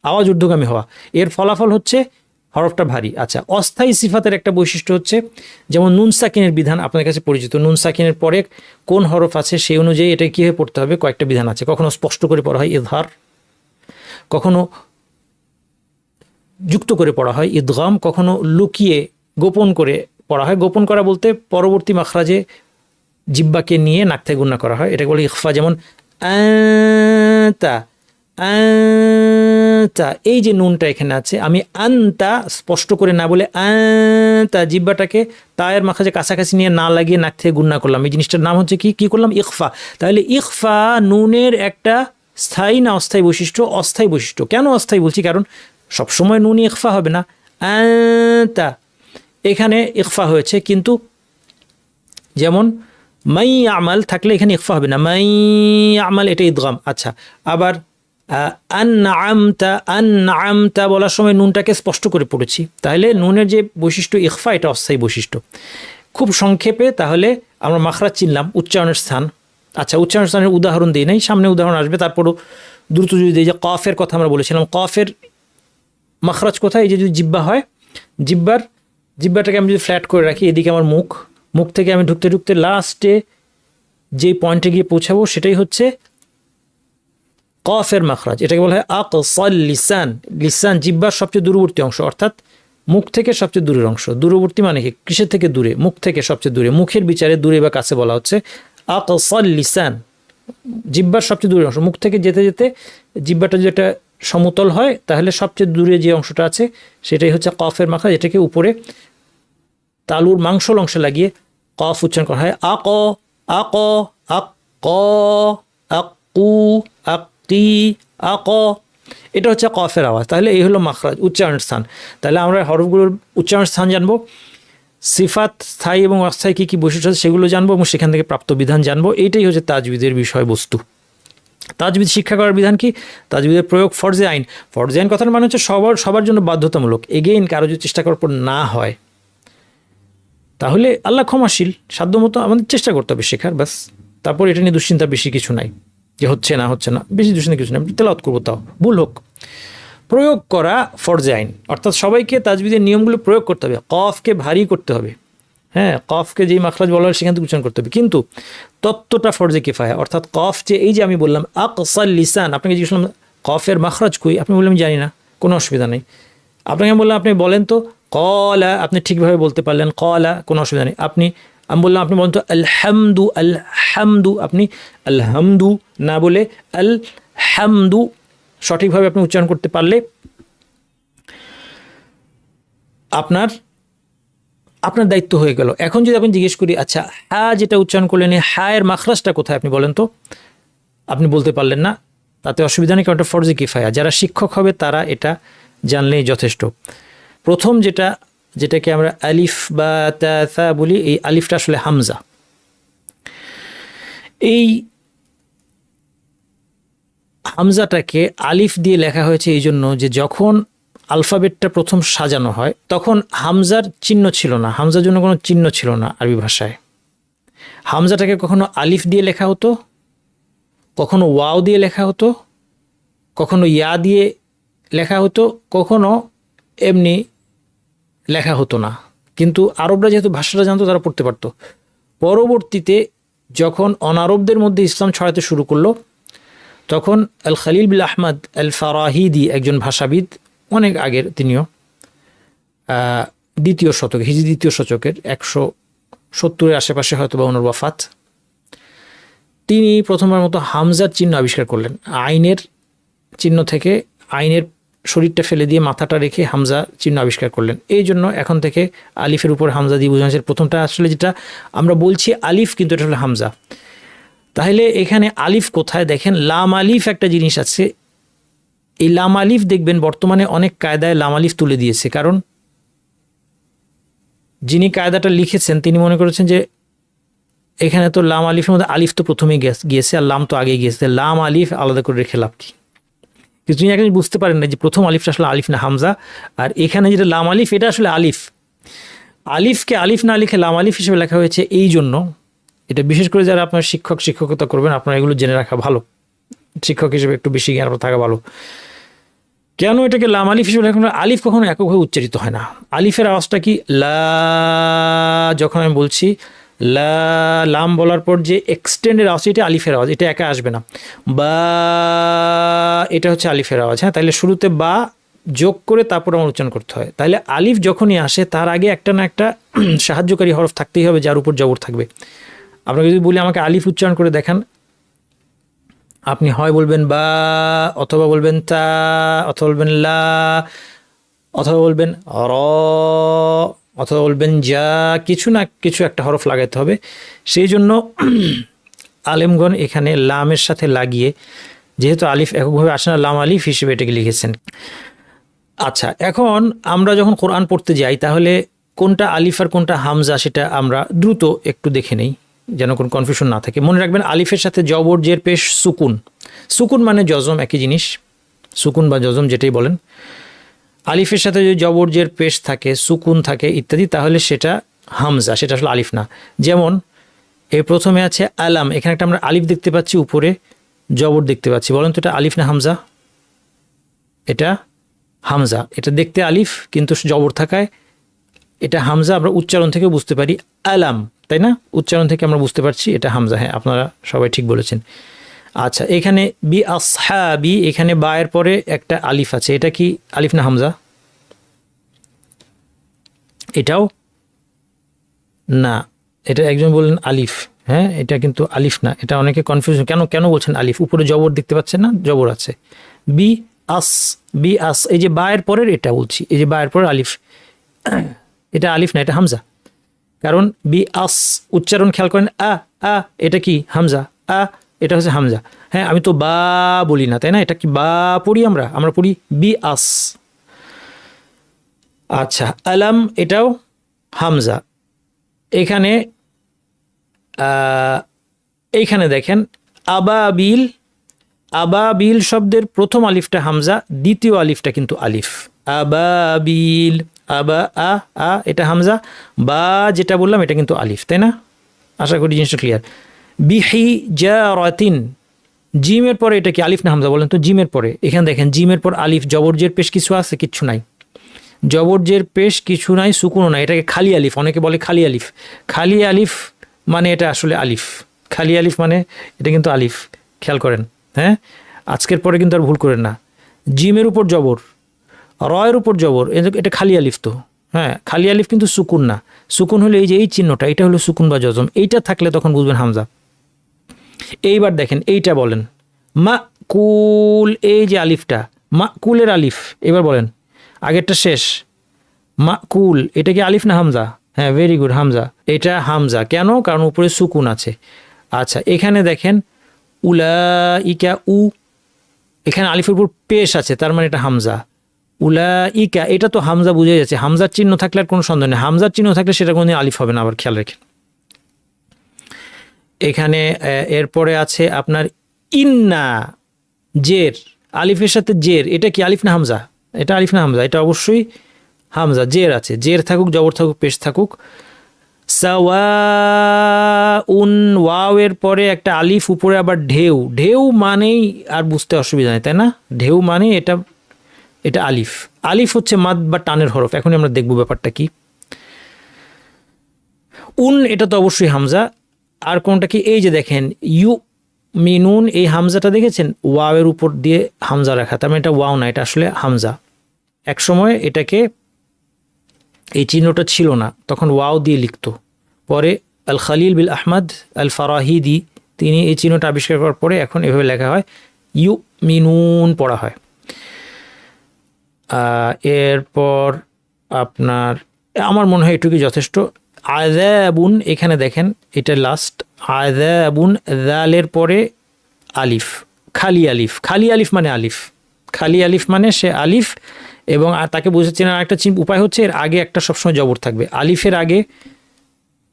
আওয়াজ ঊর্ধ্বগামী হওয়া, এর ফলাফল হচ্ছে হরফটা ভারী। আচ্ছা, অস্থায়ী সিফাতের একটা বৈশিষ্ট্য হচ্ছে, যেমন নুন সাকিনের বিধান আপনাদের কাছে পরিচিত। নুন সাকিনের পরে কোন হরফ আছে সেই অনুযায়ী এটা কীভাবে পড়তে হবে কয়েকটা বিধান আছে। কখনো স্পষ্ট করে পড়া হয় ইজহার, কখনো যুক্ত করে পড়া হয় ইদগাম, কখনো লুকিয়ে গোপন করে পড়া হয়। গোপন করা বলতে পরবর্তী মাখরাজে জিব্বাকে নিয়ে নাক থেকে গুণনা করা হয়, এটাকে বলে ইখফা। যেমন আতা, আনতা, এই যে নুনটা এখানে আছে, আমি আনতা স্পষ্ট করে না বলে আনতা জিব্বাটাকে তায়ের মাখাজে কাছাকাছি নিয়ে না লাগিয়ে নাক থেকে গুণনা করলাম। এই জিনিসটার নাম হচ্ছে কি করলাম? ইখফা। তাহলে ইখফা নুনের একটা স্থায়ী না অস্থায়ী বৈশিষ্ট্য? অস্থায়ী বৈশিষ্ট্য। কেন অস্থায়ী বলছি? কারণ সবসময় নুনই ইখফা হবে না। আনতা এখানে ইখফা হয়েছে, কিন্তু যেমন মাই আমাল থাকলে এখানে ইখফা হবে না, মাই আমাল এটা ইদগাম। আচ্ছা, আবার আনআমতা বলার সময় নুনটাকে স্পষ্ট করে পড়েছি, তাহলে নুনের যে বৈশিষ্ট্য ইখফা এটা অস্থায়ী বৈশিষ্ট্য। খুব সংক্ষেপে তাহলে আমরা মাখরাজ চিনলাম, উচ্চারণের স্থান। আচ্ছা, উচ্চারণের স্থানের উদাহরণ দিই নাই, সামনে উদাহরণ আসবে, তারপরও দ্রুত যদি দিই যে কফের কথা আমরা বলেছিলাম, কফের মাখরাজ কোথায়? এই যে যদি জিব্বা হয়, জিব্বাটাকে আমি যদি ফ্ল্যাট করে রাখি, এদিকে আমার মুখ থেকে আমি ঢুকতে ঢুকতে লাস্টে যেই পয়েন্টে গিয়ে পৌঁছাবো সেটাই হচ্ছে কফের মাখরাজ। এটাকে বলা হয় আকসাল লিসান। লিসান জিব্বার সবচেয়ে দূরবর্তী অংশ, অর্থাৎ মুখ থেকে সবচেয়ে দূরের অংশ। দূরবর্তী মানে কি? কিসের থেকে দূরে? মুখ থেকে সবচেয়ে দূরে। মুখের বিচারে দূরে বা কাছে বলা হচ্ছে আকসাল লিসান, জিব্বার সবচেয়ে দূরের অংশ। মুখ থেকে যেতে যেতে জিব্বাটা যেটা সমতল হয়, তাহলে সবচেয়ে দূরে যে অংশটা আছে সেটাই হচ্ছে কফের মাখরাজ। এটাকে উপরে তালুর মাংসল অংশে লাগিয়ে কফ উচ্চারণ করা হয়। আক আক আক আকু আকি আক, এটা হচ্ছে কফের আওয়াজ। তাহলে এই হলো মাখরাজ, উচ্চারণ স্থান। তাহলে আমরা হরফগুলোর উচ্চারণ স্থান জানবো, সিফাত স্থায়ী এবং অস্থায়ী কী কী বৈশিষ্ট্য আছে সেগুলো জানবো, এবং সেখান থেকে প্রাপ্ত বিধান জানবো। এইটাই হচ্ছে তাজবিদের বিষয়বস্তু। তাজবিদ শিক্ষা করার বিধান কি? তাজবিদের প্রয়োগ ফরজে আইন। ফরজে আইন কথার মানে হচ্ছে সবার জন্য বাধ্যতামূলক। এগেইন কারো যদি চেষ্টা করার পর না হয় তাহলে আল্লাহ ক্ষমাশীল, সাধ্যমতো আমাদের চেষ্টা করতে হবে শেখার, ব্যাস। তারপর এটা নিয়ে দুশ্চিন্তা বেশি কিছু নাই যে হচ্ছে না, বেশি দুশ্চিন্তা কিছু নাই, তেলাওয়াত করবো, তাও ভুল হোক। প্রয়োগ করা ফরজে আইন, অর্থাৎ সবাইকে তাজবিদের নিয়মগুলো প্রয়োগ করতে হবে। কফকে ভারী করতে হবে, হ্যাঁ, কফকে যেই মাখরাজ বলা হয় সেখান থেকে উচ্চারণ করতে হবে, কিন্তু তত্ত্বটা ফরজে কিফায়া। অর্থাৎ কফ যে এই যে আমি বললাম আকসাল লিসান, আপনাকে জিজ্ঞেস করলাম কফের মাখরাজ কই, আপনি বললেন আমি জানি না, কোনো অসুবিধা নেই। আপনাকে বললাম আপনি বলেন তো কলা, আপনি ঠিকভাবে বলতে পারলেন কলা, কোনো অসুবিধা নেই। আমি বললাম আপনি বলেন তো আলহামদু, আপনি আলহামদু না বলে আলহামদু সঠিকভাবে আপনি উচ্চারণ করতে পারলে আপনার দায়িত্ব হয়ে গেল। এখন যদি আপনি জিজ্ঞেস করি, আচ্ছা হা যেটা উচ্চারণ করলেন, হায়ের মাখরাজটা কোথায় আপনি বলেন তো, আপনি বলতে পারলেন না, তাতে অসুবিধা নেই, কারণ এটা ফরজে কিফায়া। যারা শিক্ষক হবে তারা এটা জানলেই যথেষ্ট। প্রথম যেটাকে আমরা আলিফ বা তা বলি, এই আলিফটা আসলে হামজা। এই হামজাটাকে আলিফ দিয়ে লেখা হয়েছে এই জন্য যে যখন আলফাবেটটা প্রথম সাজানো হয় তখন হামজার চিহ্ন ছিল না, হামজার জন্য কোনো চিহ্ন ছিল না আরবি ভাষায়। হামজাটাকে কখনো আলিফ দিয়ে লেখা হতো, কখনো ওয়াও দিয়ে লেখা হতো, কখনো ইয়া দিয়ে লেখা হতো, কখনো এমনি লেখা হতো না। কিন্তু আরবরা যেহেতু ভাষাটা জানতো তারা পড়তে পারতো। পরবর্তীতে যখন অনারবদের মধ্যে ইসলাম ছড়াতে শুরু করলো তখন আল খলিল বিল আহমদ আল ফারাহিদি একজন ভাষাবিদ, অনেক আগের, তিনিও দ্বিতীয় শতকে, হিজরি দ্বিতীয় শতকের 170-এর আশেপাশে হয়তো বা ওনার ওয়াফাত, তিনি প্রথমবার মতো হামজার চিহ্ন আবিষ্কার করলেন। আইনের চিহ্ন থেকে আইনের শরীরটা ফেলে দিয়ে মাথাটা রেখে হামজা চিহ্ন আবিষ্কার করলেন। এই জন্য এখন থেকে আলিফের উপর হামজা দিয়ে বোঝানো হচ্ছে। প্রথমটা আসলে যেটা আমরা বলছি আলিফ, কিন্তু এটা হলো হামজা। তাহলে এখানে আলিফ কোথায়? দেখেন লাম আলিফ একটা জিনিস আছে, এই লাম আলিফ দেখবেন বর্তমানে অনেক কায়দায় লাম আলিফ তুলে দিয়েছে, কারণ যিনি কায়দাটা লিখেছেন তিনি মনে করেছেন যে এখানে তো লাম আলিফের মধ্যে আলিফ তো প্রথমেই গিয়েছে আর লাম তো আগেই গিয়েছে, লাম আলিফ আলাদা করে রেখে লাভ কি? কিন্তু তিনি এখন বুঝতে পারেন না যে প্রথম আলিফটা আসলে আলিফ না হামজা, আর এখানে যেটা লাম আলিফ এটা আসলে আলিফ। আলিফকে আলিফ না লিখে লাম আলিফ হিসেবে লেখা হয়েছে। এই জন্য এটা বিশেষ করে যারা আপনার শিক্ষকতা করবেন আপনারা এগুলো জেনে রাখা ভালো, শিক্ষক হিসেবে একটু বেশি জ্ঞান থাকা ভালো। কেন এটাকে লাম আলিফ হিসেবে লেখা? আলিফ কখনো এককভাবে উচ্চারিত হয় না। আলিফের আওয়াজটা কি? লা, যখন আমি বলছি লা, লাম বলার পর যে এক্সটেন্ডের আওয়াজ এটা আলিফের আওয়াজ, এটা একা আসবে না। বা, এটা হচ্ছে আলিফের আওয়াজ। হ্যাঁ, তাহলে শুরুতে বা যোগ করে তারপর আমার উচ্চারণ করতে হয়। তাহলে আলিফ যখনই আসে তার আগে একটা না একটা সাহায্যকারী হরফ থাকতেই হবে যার উপর জবর থাকবে। আপনাকে যদি বলি আমাকে আলিফ উচ্চারণ করে দেখান, আপনি হয় বলবেন বা, অথবা বলবেন তা, অথবা বলবেন লা, অথবা বলবেন র, অথবা বলবেন যা, কিছু না কিছু একটা হরফ লাগাইতে হবে। সেই জন্য আলেমগণ এখানে লামের সাথে লাগিয়ে, যেহেতু আলিফ এককভাবে আসে না, লাম আলিফ হিসেবে এটাকে লিখেছেন। আচ্ছা, এখন আমরা যখন কোরআন পড়তে যাই তাহলে কোনটা আলিফ আর কোনটা হামজা সেটা আমরা দ্রুত একটু দেখে নেই, যেন কোনো কনফিউশন না থাকে। মনে রাখবেন আলিফের সাথে জবর, জের, পেশ, সুকুন। সুকুন মানে জজম, একই জিনিস, সুকুন বা জজম যেটাই বলেন। আলিফের সাথে যদি জবর, জের, পেশ থাকে, সুকুন থাকে ইত্যাদি, তাহলে সেটা হামজা, সেটা আসলে আলিফ না। যেমন এই প্রথমে আছে আলাম, এখানে একটা আমরা আলিফ দেখতে পাচ্ছি, উপরে জবর দেখতে পাচ্ছি, বলেন তো এটা আলিফ না হামজা? এটা হামজা। এটা দেখতে আলিফ কিন্তু জবর থাকায় এটা হামজা। আমরা উচ্চারণ থেকে বুঝতে পারি আলাম, তাই না? উচ্চারণ থেকে আমরা বুঝতে পারছি এটা হামজা। হ্যাঁ, আপনারা সবাই ঠিক বলেছেন। আচ্ছা, এখানে বি আসহাবি, এখানে বায়ের পরে একটা আলিফ আছে, এটা কি আলিফ না হামজা? এটাও না, এটা একজন বললেন আলিফ। হ্যাঁ, এটা কিন্তু আলিফ না, এটা অনেকে কনফিউশন, কেন কেন বলছেন আলিফ? উপরে জবর দেখতে পাচ্ছেন না, জবর আছে। বি আস, বি আস, এই যে বায়ের পরের এটা বলছি, এই যে বায়ের পরের আলিফ, এটা আলিফ না, এটা হামজা। কারণ বি আস উচ্চারণ খেয়াল করেন, আ, এটা কি হামজা, এটা হচ্ছে হামজা। হ্যাঁ, আমি তো বা বলি না, তাই না? এটা কি বা পড়ি, আমরা পড়ি বি আস। আচ্ছা, আলাম এটাও হামজা। এখানে এইখানে দেখেন আবাবিল, আবাবিল শব্দের প্রথম আলিফটা হামজা, দ্বিতীয় আলিফটা কিন্তু আলিফ। আবাবিল, আবা আ এটা হামজা, বা যেটা বললাম এটা কিন্তু আলিফ, তাই না? আশা করি জিনিসটা ক্লিয়ার। বিহি জারাতিন, জিমের পরে এটা কি আলিফ না হামজা বলেন তো? জিমের পরে, এখানে দেখেন জিমের পর আলিফ, জবরজের পেশ কিছু আছে? কিচ্ছু নাই, জবরজের পেশ কিছু নাই, সুকুনও নাই, এটাকে খালি আলিফ, অনেকে বলে খালি আলিফ। খালি আলিফ মানে এটা আসলে আলিফ, খালি আলিফ মানে এটা কিন্তু আলিফ, খেয়াল করেন। হ্যাঁ, আজকের পরে কিন্তু আর ভুল করেন না। জিমের উপর জবর, রয়ের উপর জবর, এটা খালি আলিফ তো। হ্যাঁ, খালি আলিফ কিন্তু সুকুন না। সুকুন হলে এই যে এই চিহ্নটা, এটা হলো সুকুন বা জজম, এইটা থাকলে তখন বুঝবেন হামজা। এইবার দেখেন এইটা বলেন মা কুল, এই যে আলিফটা মা কুলের আলিফ, এবার বলেন আগেরটা শেষ, মা কুল, এটা কি আলিফ না হামজা? হ্যাঁ, ভেরি গুড, হামজা। এটা হামজা কেন? কারণ উপরে সুকুন আছে। আচ্ছা, এখানে দেখেন উলা ইকা, এখানে আলিফের উপর পেশ আছে, তার মানে এটা হামজা। উলা ইকা, এটা তো হামজা বুঝে যাচ্ছে, হামজার চিহ্ন থাকলে আর কোনো সন্দেহ নেই, হামজার চিহ্ন থাকলে সেটা কোনোদিন আলিফ হবে না, আবার খেয়াল রাখেন। এখানে এরপরে আছে আপনার ইন্না, জের, আলিফের সাথে জের, এটা কি আলিফ না হামজা? এটা আলিফ না হামজা? এটা অবশ্যই হামজা, জের আছে, জের থাকুক, জবর থাকুক, পেশ থাকুক। সাওয়াউন, ওয়াও এর পরে একটা আলিফ, উপরে আবার ঢেউ, ঢেউ মানেই আর বুঝতে অসুবিধা নেই, তাই না? ঢেউ মানে এটা, এটা আলিফ। আলিফ হচ্ছে মাদ বা টানের হরফ। এখন আমরা দেখব ব্যাপারটা কি। এটা তো অবশ্যই হামজা। আর কোনটা কি? এই যে দেখেন ইউ মিনুন, এই হামজাটা দেখেছেন, ওয়াওয়ের উপর দিয়ে হামজা রাখা, তার মানে এটা ওয়াও না, এটা আসলে হামজা। এক সময় এটাকে, এই চিহ্নটা ছিল না, তখন ওয়াও দিয়ে লিখতো। পরে আল খালিল বিল আহমদ আল ফারাহিদি, তিনি এই চিহ্নটা আবিষ্কার করার পরে এখন এভাবে লেখা হয়, ইউ মিনুন পড়া হয়। এরপর আপনার, আমার মনে হয় এটুকুই যথেষ্ট। আযাবুন, এখানে দেখেন এটা লাস্ট, আযাবুন, দালের পরে আলিফ, খালি আলিফ, খালি আলিফ মানে আলিফ, খালি আলিফ মানে সে আলিফ। এবং তাকে বুঝে চেনার আরেকটা উপায় হচ্ছে, এর আগে একটা সবসময় জবর থাকবে। আলিফের আগে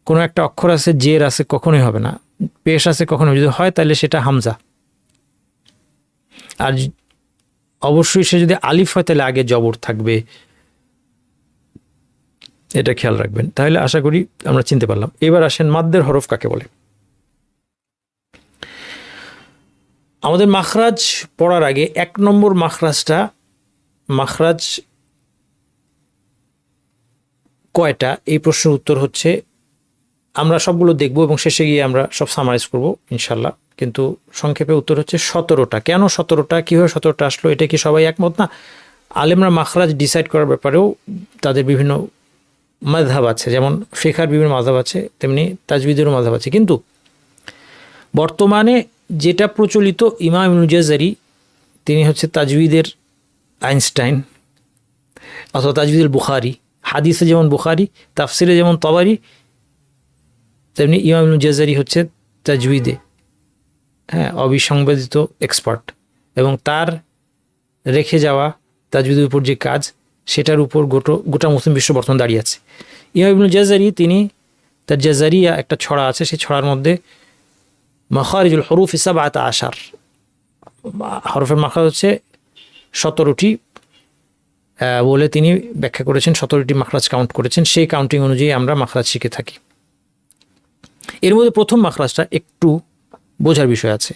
কোনো একটা অক্ষর আছে, জের আছে, কখনোই হবে না, পেশ আছে কখনো, যদি হয় তাহলে সেটা হামজা। আর অবশ্যই সে যদি আলিফ হয় তাহলে আগে জবর থাকবে, এটা খেয়াল রাখবেন। তাহলে আশা করি আমরা চিনতে পারলাম। এবার আসেন মাদ্দের হরফ কাকে বলে। আমাদের মাখরাজ পড়ার আগে 1 নম্বর মাখরাজটা, মাখরাজ কয়টা, এই প্রশ্নের উত্তর হচ্ছে, আমরা সবগুলো দেখব এবং শেষে গিয়ে আমরা সব সামারাইজ করব ইনশাল্লাহ, কিন্তু সংক্ষেপে উত্তর হচ্ছে 17টা। কেন 17টা, কীভাবে 17টা আসলো, এটা কি সবাই একমত না? আলেমরা মাখরাজ ডিসাইড করার ব্যাপারেও তাদের বিভিন্ন মাযহাব আছে, যেমন ফিকহের বিভিন্ন মাযহাব আছে, তেমনি তাজবিদেরও মাযহাব আছে। কিন্তু বর্তমানে যেটা প্রচলিত, ইমাম ইবনুল জাযারি তিনি হচ্ছে তাজউইদের আইনস্টাইন অথবা তাজউইদুল বুখারী, হাদিসে যেমন বুখারী, তাফসিরে যেমন তাবারি, তেমনি ইমাম ইবনুল জাযারি হচ্ছে তাজউইদে অবিসংবাদিত এক্সপার্ট, এবং তার রেখে যাওয়া তাজউইদের উপর যে কাজ সেটার উপর গোটা মুসলিম বিশ্ব বর্তমান দাঁড়িয়ে আছে। ইমাম ইবনুল জাযারি তিনি তার জাযারিয়া একটা ছড়া আছে, সেই ছড়ার মধ্যে মাখারিজুল হুরুফ সাবআতা আশার, হরফের মাখরাজ হচ্ছে 17টি বলে তিনি ব্যাখ্যা করেছেন, 17টি মাখরাজ কাউন্ট করেছেন। সেই কাউন্টিং অনুযায়ী আমরা মাখরাজ শিখে থাকি। এর মধ্যে প্রথম মাখরাজটা একটু বোঝার বিষয় আছে,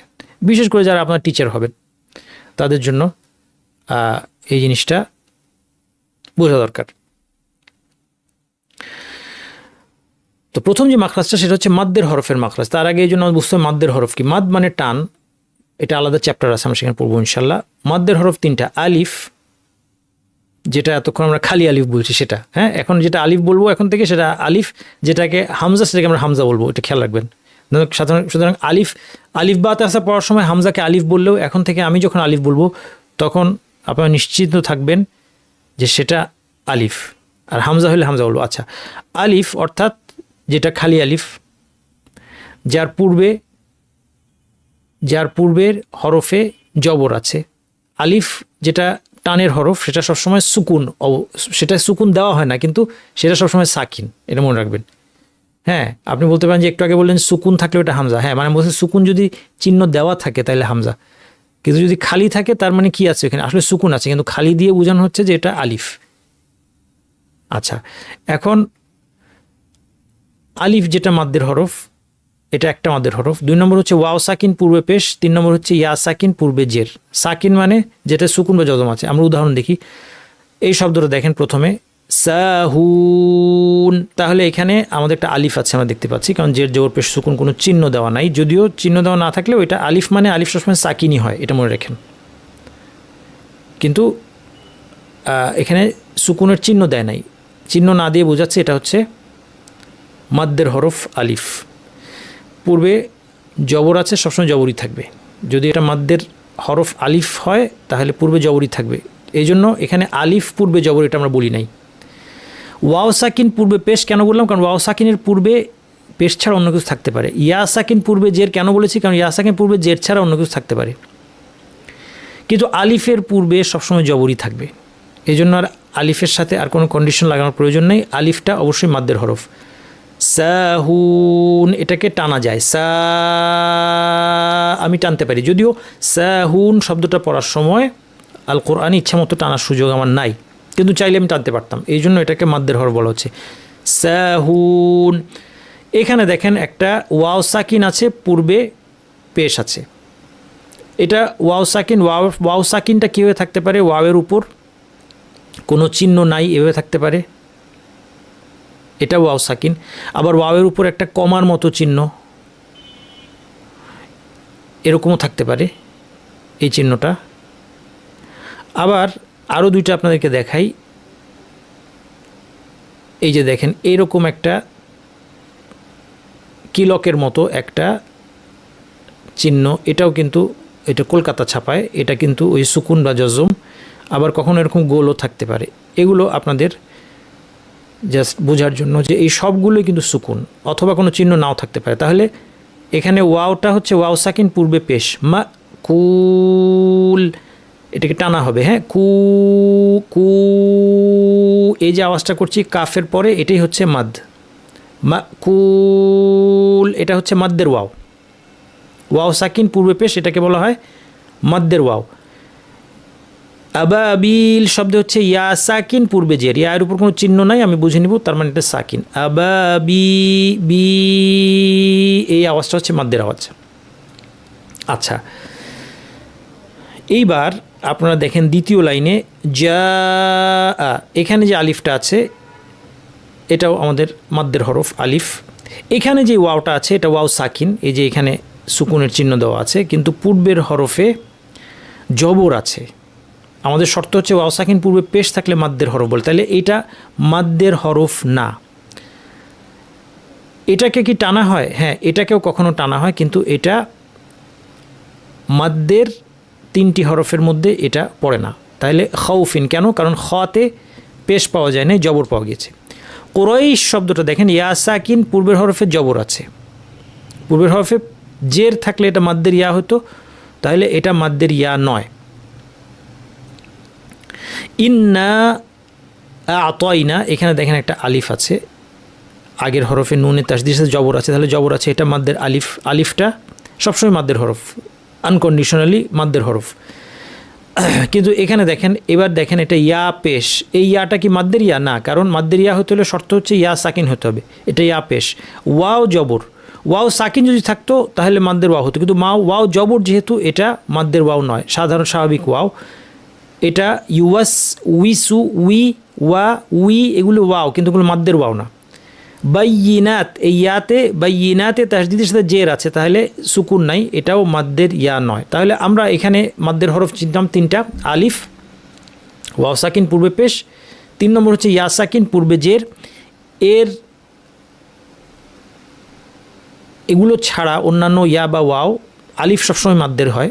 বিশেষ করে যারা আপনার টিচার হবেন তাদের জন্য এই জিনিসটা বোঝা দরকার। তো প্রথম যে মাখরাজটা সেটা হচ্ছে মাদ্দের হরফের মাখরাজ। তার আগে এই জন্য বুঝতে হবে মাদ্দের হরফ কি। মাদ মানে টান, এটা আলাদা চ্যাপ্টার আছে, আমরা সেখানে পড়বো ইনশাল্লাহ। মাদ্দের হরফ তিনটা। আলিফ, যেটা এতক্ষণ আমরা খালি আলিফ বলছি সেটা, এখন যেটা আলিফ বলবো এখন থেকে সেটা আলিফ, যেটাকে হামজা সেটাকে আমরা হামজা বলবো, এটা খেয়াল রাখবেন। সুতরাং আলিফ বা তাসা পড়ার সময় হামজাকে আলিফ বললেও এখন থেকে আমি যখন আলিফ বলবো তখন আপনারা নিশ্চিত থাকবেন যে সেটা আলিফ, আর হামজা হলে হামজা বলবো। আচ্ছা, আলিফ অর্থাৎ যেটা খালি আলিফ, যার পূর্বের হরফে জবর আছে। আলিফ যেটা টানের হরফ সেটা সবসময় সুকুন, সেটা সুকুন দেওয়া হয় না, কিন্তু সেটা সবসময় সাকিন, এটা মনে রাখবেন। আপনি বলতে পারেন যে একটু আগে বললেন সুকুন থাকলে ওটা হামজা, মানে বলছে সুকুন যদি চিহ্ন দেওয়া থাকে তাহলে হামজা, কিন্তু যদি খালি থাকে তার মানে কি আছে এখানে, আসলে সুকুন আছে কিন্তু খালি দিয়ে বোঝানো হচ্ছে যে এটা আলিফ। আচ্ছা, এখন আলিফ যেটা মাদ্দের হরফ, এটা একটা মাদ্দের হরফ। 2 নম্বর হচ্ছে ওয়াও সাকিন পূর্বে পেশ, 3 নম্বর হচ্ছে ইয়া সাকিন পূর্বে জের। সাকিন মানে যেটা সুকুন বা জজম আছে। আমরা উদাহরণ দেখি, এই শব্দটা দেখেন প্রথমে সাহুন, তাহলে এখানে আমাদের একটা আলিফ আছে আমরা দেখতে পাচ্ছি, কারণ জের জবর পেশ সুকুন কোনো চিহ্ন দেওয়া নাই। যদিও চিহ্ন দেওয়া না থাকলেও এটা আলিফ, মানে আলিফ সবসময় সাকিনই হয়, এটা মনে রাখেন। কিন্তু এখানে সুকুনের চিহ্ন দেয় নাই, চিহ্ন না দিয়ে বোঝাচ্ছে এটা হচ্ছে মাদ্দের হরফ আলিফ। পূর্বে জবর আছে, সবসময় জবরই থাকবে। যদি এটা মাদ্দের হরফ আলিফ হয় তাহলে পূর্বে জবরই থাকবে, এই জন্য এখানে আলিফ পূর্বে জবর এটা আমরা বলি নাই। ওয়াও সাকিন পূর্বে পেশ কেন বললাম, কারণ ওয়াও সাকিনের পূর্বে পেশ ছাড়া অন্য কিছু থাকতে পারে। ইয়া সাকিন পূর্বে জের কেন বলেছি, কারণ ইয়া সাকিন পূর্বে জের ছাড়া অন্য কিছু থাকতে পারে, কিন্তু আলিফের পূর্বে সবসময় জবরই থাকবে। এই জন্য আর আলিফের সাথে আর কোনো কন্ডিশন লাগানোর প্রয়োজন নেই, আলিফটা অবশ্যই মাদ্দের হরফ। সাহুন, এটাকে টানা যায়, সা আমি টানতে পারি, যদিও সাহুন শব্দটা পড়ার সময় আল কোরআনে ইচ্ছা মতো টানার সুযোগ আমার নাই, কিন্তু চাইলে আমি টানতে পারতাম, এই জন্য এটাকে মাদ্দের হরফ বলা হচ্ছে সাহুন। এখানে দেখেন একটা ওয়াও সাকিন আছে, পূর্বে পেশ আছে। এটা ওয়াও সাকিন, ওয়াও সাকিনটা কীভাবে থাকতে পারে, ওয়াওয়ের উপর কোনো চিহ্ন নাই এভাবে থাকতে পারে, এটা ওয়াও সাকিন। আবার ওয়াওয়ের উপর একটা কমার মতো চিহ্ন এরকমও থাকতে পারে এই চিহ্নটা। আবার আরও দুইটা আপনাদেরকে দেখাই, এই যে দেখেন এইরকম একটা কিলকের মতো একটা চিহ্ন, এটাও কিন্তু এটা কলকাতা ছাপায়, এটা কিন্তু ওই সুকুন বা জজম। আবার কখনো এরকম গোলও থাকতে পারে। এগুলো আপনাদের জাস্ট বোঝার জন্য যে এই সবগুলোই কিন্তু সুকুন, অথবা কোনো চিহ্ন নাও থাকতে পারে। তাহলে এখানে ওয়াওটা হচ্ছে ওয়াও সাকিন পূর্বে পেশ, মা কুল, এটাকে টানা হবে, কু কু, এই যে আওয়াজটা করছি কাফের পরে, এটাই হচ্ছে মাদ, মা কুল, এটা হচ্ছে মাদ্দের ওয়াও। ওয়াও সাকিন পূর্বে পেশ, এটাকে বলা হয় মাদ্দের ওয়াও। আবাবিল শব্দ হচ্ছে ইয়া সাকিন পূর্বে জের, ইয়ার উপর কোনো চিহ্ন নাই, আমি বুঝে নিব তার মানে এটা সাকিন। আবাবি বি, এই আওয়াজটা হচ্ছে মাদ্দের আওয়াজ। আচ্ছা, এইবার আপনারা দেখেন দ্বিতীয় লাইনে যা, এখানে যে আলিফটা আছে এটাও আমাদের মাদ্দের হরফ আলিফ। এখানে যে ওয়াওটা আছে এটা ওয়াও সাকিন, এই যে এখানে সুকুনের চিহ্ন দেওয়া আছে, কিন্তু পূর্বের হরফে জবর আছে। আমাদের শর্ত হচ্ছে ওয়াও সাকিন পূর্বে পেশ থাকলে মাদ্দের হরফ বলে, তাহলে এটা মাদ্দের হরফ না। এটাকে কি টানা হয়? হ্যাঁ, এটাকেও কখনো টানা হয়, কিন্তু এটা মাদ্দের 3টি হরফের মধ্যে এটা পড়ে না। তাহলে খাউফিন কেন? কারণ খতে পেশ পাওয়া যায় না, জবর পাওয়া গেছে। কুরাইশ শব্দটা দেখেন, ইয়া সাকিন পূর্বের হরফে জবর আছে, পূর্বের হরফে জের থাকলে এটা মাদ্দের ইয়া হতো, তাহলে এটা মাদ্দের ইয়া নয়। ইন্না আতয়না, এখানে দেখেন একটা আলিফ আছে, আগের হরফে নুনে তাসদিদের সাথে জবর আছে, তাহলে জবর আছে, এটা মাদ্দের আলিফ। আলিফটা সবসময় মাদ্দের হরফ, আনকন্ডিশনালি মাদ্দের হরফ। কিন্তু এখানে দেখেন, এবার দেখেন এটা ইয়া পেশ, এই ইয়াটা কি মাদ্দের ইয়া? না, কারণ মাদ্দের ইয়া হতে হলে শর্ত হচ্ছে ইয়া সাকিন হতে হবে, এটা ইয়া পেশ। ওয়াও জবর, ওয়াও সাকিন যদি থাকতো তাহলে মাদ্দের ওয়াও হতো, কিন্তু ওয়াও জবর যেহেতু এটা মাদ্দের ওয়াও নয়, সাধারণ স্বাভাবিক ওয়াও। এটা ইউয়াস, উইসু, উই, ওয়া, উই, এগুলো ওয়াও, কিন্তু এগুলো মাদ্দের ওয়াও না। বাইয়িনাত, এই ইয়াতে বাইয়িনাতে তাসদিদের সাথে জের আছে, তাহলে সুকুন নাই, এটাও মাদ্দের ইয়া নয়। তাহলে আমরা এখানে মাদ্দের হরফ চিনতাম 3টা, আলিফ, ওয়াও সাকিন পূর্বে পেশ, 3 নম্বর হচ্ছে ইয়া সাকিন পূর্বে জের। এগুলো ছাড়া অন্যান্য ইয়া বা ওয়াও, আলিফ সবসময় মাদ্দের হয়,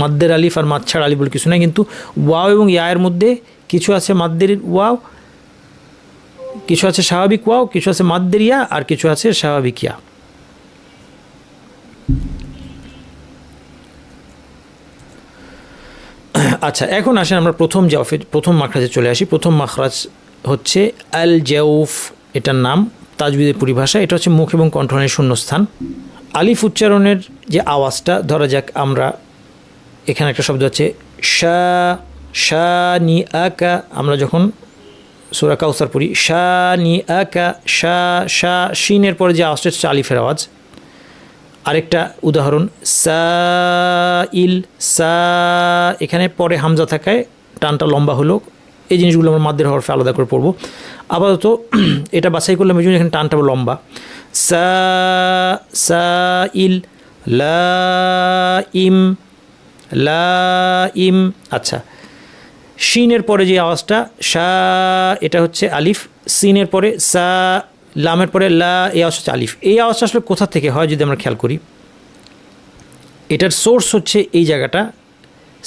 মাদ্দের আলিফ আর মাদ ছাড়া আলিফ বলে কিছু নাই। কিন্তু ওয়াও এবং ইয়ার মধ্যে কিছু আছে মাদ্দের ওয়াও, কিছু আছে স্বাভাবিক ওয়াও, কিছু আছে মাদ্দের ইয়া, আর কিছু আছে স্বাভাবিক ইয়া। আচ্ছা, এখন আসেন আমরা প্রথম মাখরাজে চলে আসি। প্রথম মাখরাজ হচ্ছে আল জাউফ, এটার নাম তাজবিদের পরিভাষা। এটা হচ্ছে মুখ এবং কণ্ঠনের শূন্যস্থান। আলিফ উচ্চারণের যে আওয়াজটা, ধরা যাক আমরা এখানে একটা শব্দ আছে শা, শা নি আকা, আমরা যখন সূরা কাউসার পড়ি, শা নি আকা, শা, শা, শিনের পরে যে আওয়াজটা হচ্ছে আলিফের আওয়াজ। আরেকটা উদাহরণ, সা ইল, সা, এখানে পরে হামজা থাকায় টানটা লম্বা হলো। এই জিনিসগুলো আমরা মাদ্দের হরফে আলাদা করে পড়বো। আপাতত এটা বাছাই করলাম এই জন্য এখানে টানটা লম্বা। সা, সা ইল, লা ইম, লা ইম। আচ্ছা, শিনের পরে যে আওয়াজটা শা, এটা হচ্ছে আলিফ। সিনের পরে সা, লামের পরে লা, এই আওয়াজ হচ্ছে আলিফ। এই আওয়াজটা আসলে কোথা থেকে হয় যদি আমরা খেয়াল করি, এটার সোর্স হচ্ছে এই জায়গাটা,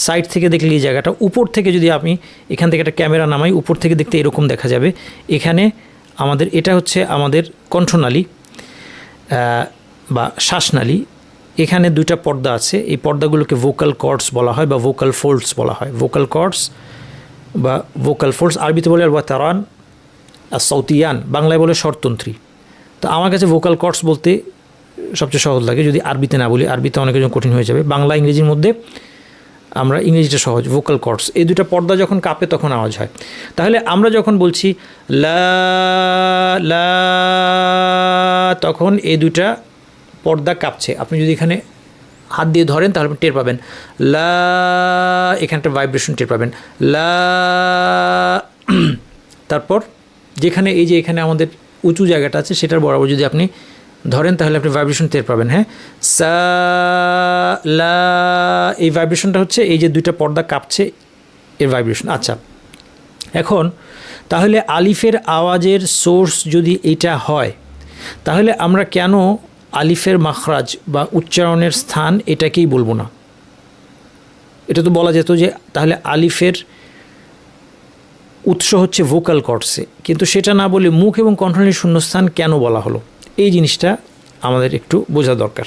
সাইড থেকে দেখলে এই জায়গাটা, উপর থেকে যদি আমি এখান থেকে একটা ক্যামেরা নামাই, উপর থেকে দেখতে এরকম দেখা যাবে। এখানে আমাদের এটা হচ্ছে আমাদের কণ্ঠনালী বা শ্বাসনালী। এখানে 2টা পর্দা আছে, এই পর্দাগুলোকে ভোকাল কর্ডস বলা হয় বা ভোকাল ফোল্ডস বলা হয়। ভোকাল কর্ডস বা ভোকাল ফোল্ডস, আরবিতে বলে আল ওয়াতারান আর সৌতিয়ান, বাংলায় বলে স্বরতন্ত্রী। তো আমার কাছে ভোকাল কর্ডস বলতে সবচেয়ে সহজ লাগে, যদি আরবিতে না বলি, আরবিতে অনেকের জন্য কঠিন হয়ে যাবে। বাংলা ইংরেজির মধ্যে আমরা ইংরেজিটা সহজ, ভোকাল কর্ডস। এই 2টা পর্দা যখন কাঁপে তখন আওয়াজ হয়। তাহলে আমরা যখন বলছি লা লা, তখন এই 2টা পর্দা কাঁপছে। আপনি যদি এখানে হাত দিয়ে ধরেন তাহলে আপনি টের পাবেন লা, এখানটা ভাইব্রেশন টের পাবেন লা। তারপর যেখানে এই যে এখানে আমাদের উঁচু জায়গাটা আছে সেটার বরাবর যদি আপনি ধরেন তাহলে আপনি ভাইব্রেশন টের পাবেন। হ্যাঁ, সা লা, এই ভাইব্রেশনটা হচ্ছে এই যে 2টা পর্দা কাঁপছে এর ভাইব্রেশন। আচ্ছা, এখন তাহলে আলিফের আওয়াজের সোর্স যদি এটা হয়, তাহলে আমরা কেন আলিফের মাখরাজ বা উচ্চারণের স্থান এটাকেই বলবো না? এটা তো বলা যেত যে তাহলে আলিফের উৎস হচ্ছে ভোকাল কর্ডসে, কিন্তু সেটা না বলে মুখ এবং কণ্ঠনালীর শূন্যস্থান কেন বলা হলো? এই জিনিসটা আমাদের একটু বোঝা দরকার।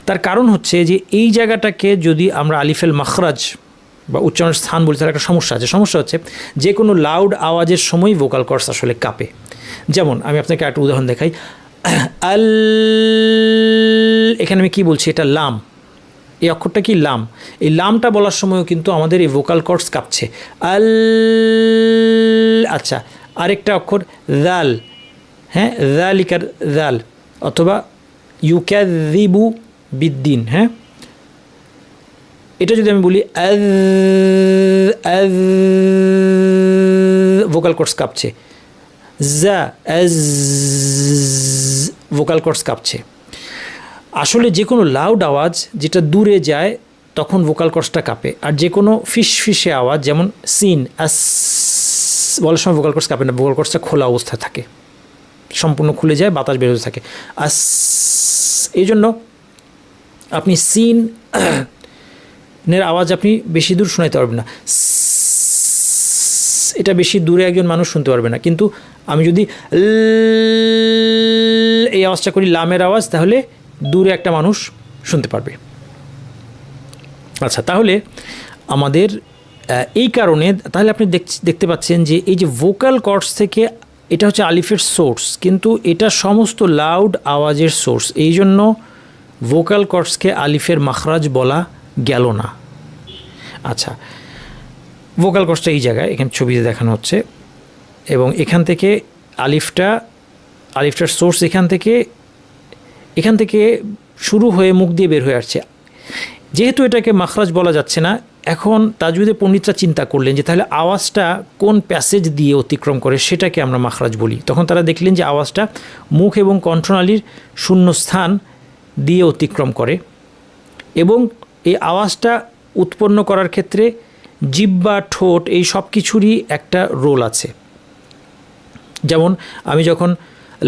তার কারণ হচ্ছে যে এই জায়গাটাকে যদি আমরা আলিফেল মাখরাজ বা উচ্চারণের স্থান বলি তার একটা সমস্যা আছে। সমস্যা হচ্ছে যে কোনো লাউড আওয়াজের সময় ভোকাল কর্ডস আসলে কাঁপে। যেমন আমি আপনাকে একটা উদাহরণ দেখাই, আল, এখানে আমি কী বলছি, এটা লাম, এই অক্ষরটা কি লাম, এই লামটা বলার সময়ও কিন্তু আমাদের এই ভোকাল কর্ডস কাঁপছে। আল, আচ্ছা, আরেকটা অক্ষর দাল, হ্যাঁ, দালিকার দাল, অথবা ইউকাযিবু বিদ্দিন। হ্যাঁ, এটা যদি আমি বলি ভোকাল কর্ডস কাঁপছে। জা, ভোকাল কর্ডস কাঁপছে। আসলে যে কোনো লাউড আওয়াজ যেটা দূরে যায় তখন ভোকাল কর্ডসটা কাঁপে, আর যে কোনো ফিসফিসে আওয়াজ যেমন সিন, আস বলার সময় ভোকাল কর্ডস কাঁপে না, ভোকাল কর্ডসটা খোলা অবস্থায় থাকে, সম্পূর্ণ খুলে যায়, বাতাস বেরোতে থাকে। আস, এই জন্য আপনি সিন নের আওয়াজ আপনি বেশি দূর শোনাতে পারবেন না, এটা বেশি দূরে একজন মানুষ শুনতে পারবে না। কিন্তু আমি যদি এই আওয়াজটা করি, লামের আওয়াজ, তাহলে দূরে একটা মানুষ শুনতে পারবে। আচ্ছা, তাহলে আমাদের এই কারণে তাহলে আপনি দেখতে পাচ্ছেন যে এই যে ভোকাল কর্ডস থেকে এটা হচ্ছে আলিফের সোর্স, কিন্তু এটা সমস্ত লাউড আওয়াজের সোর্স। এই জন্য ভোকাল কর্ডসকে আলিফের মাখরাজ বলা গেল না। আচ্ছা, ভোকাল কর্ডসটা এই জায়গায় এখানে ছবিতে দেখানো হচ্ছে, এবং এখান থেকে আলিফটার সোর্স এখান থেকে শুরু হয়ে মুখ দিয়ে বের হয়ে আসছে। যেহেতু এটাকে মাখরাজ বলা যাচ্ছে না, এখন তাজউদে পণ্ডিতরা চিন্তা করলেন যে তাহলে আওয়াজটা কোন প্যাসেজ দিয়ে অতিক্রম করে সেটাকে আমরা মাখরাজ বলি। তখন তারা দেখলেন যে আওয়াজটা মুখ এবং কণ্ঠনালীর শূন্যস্থান দিয়ে অতিক্রম করে, এবং এই আওয়াজটা উৎপন্ন করার ক্ষেত্রে জিহ্বা, ঠোঁট এই সব কিছুরই একটা রোল আছে। যেমন আমি যখন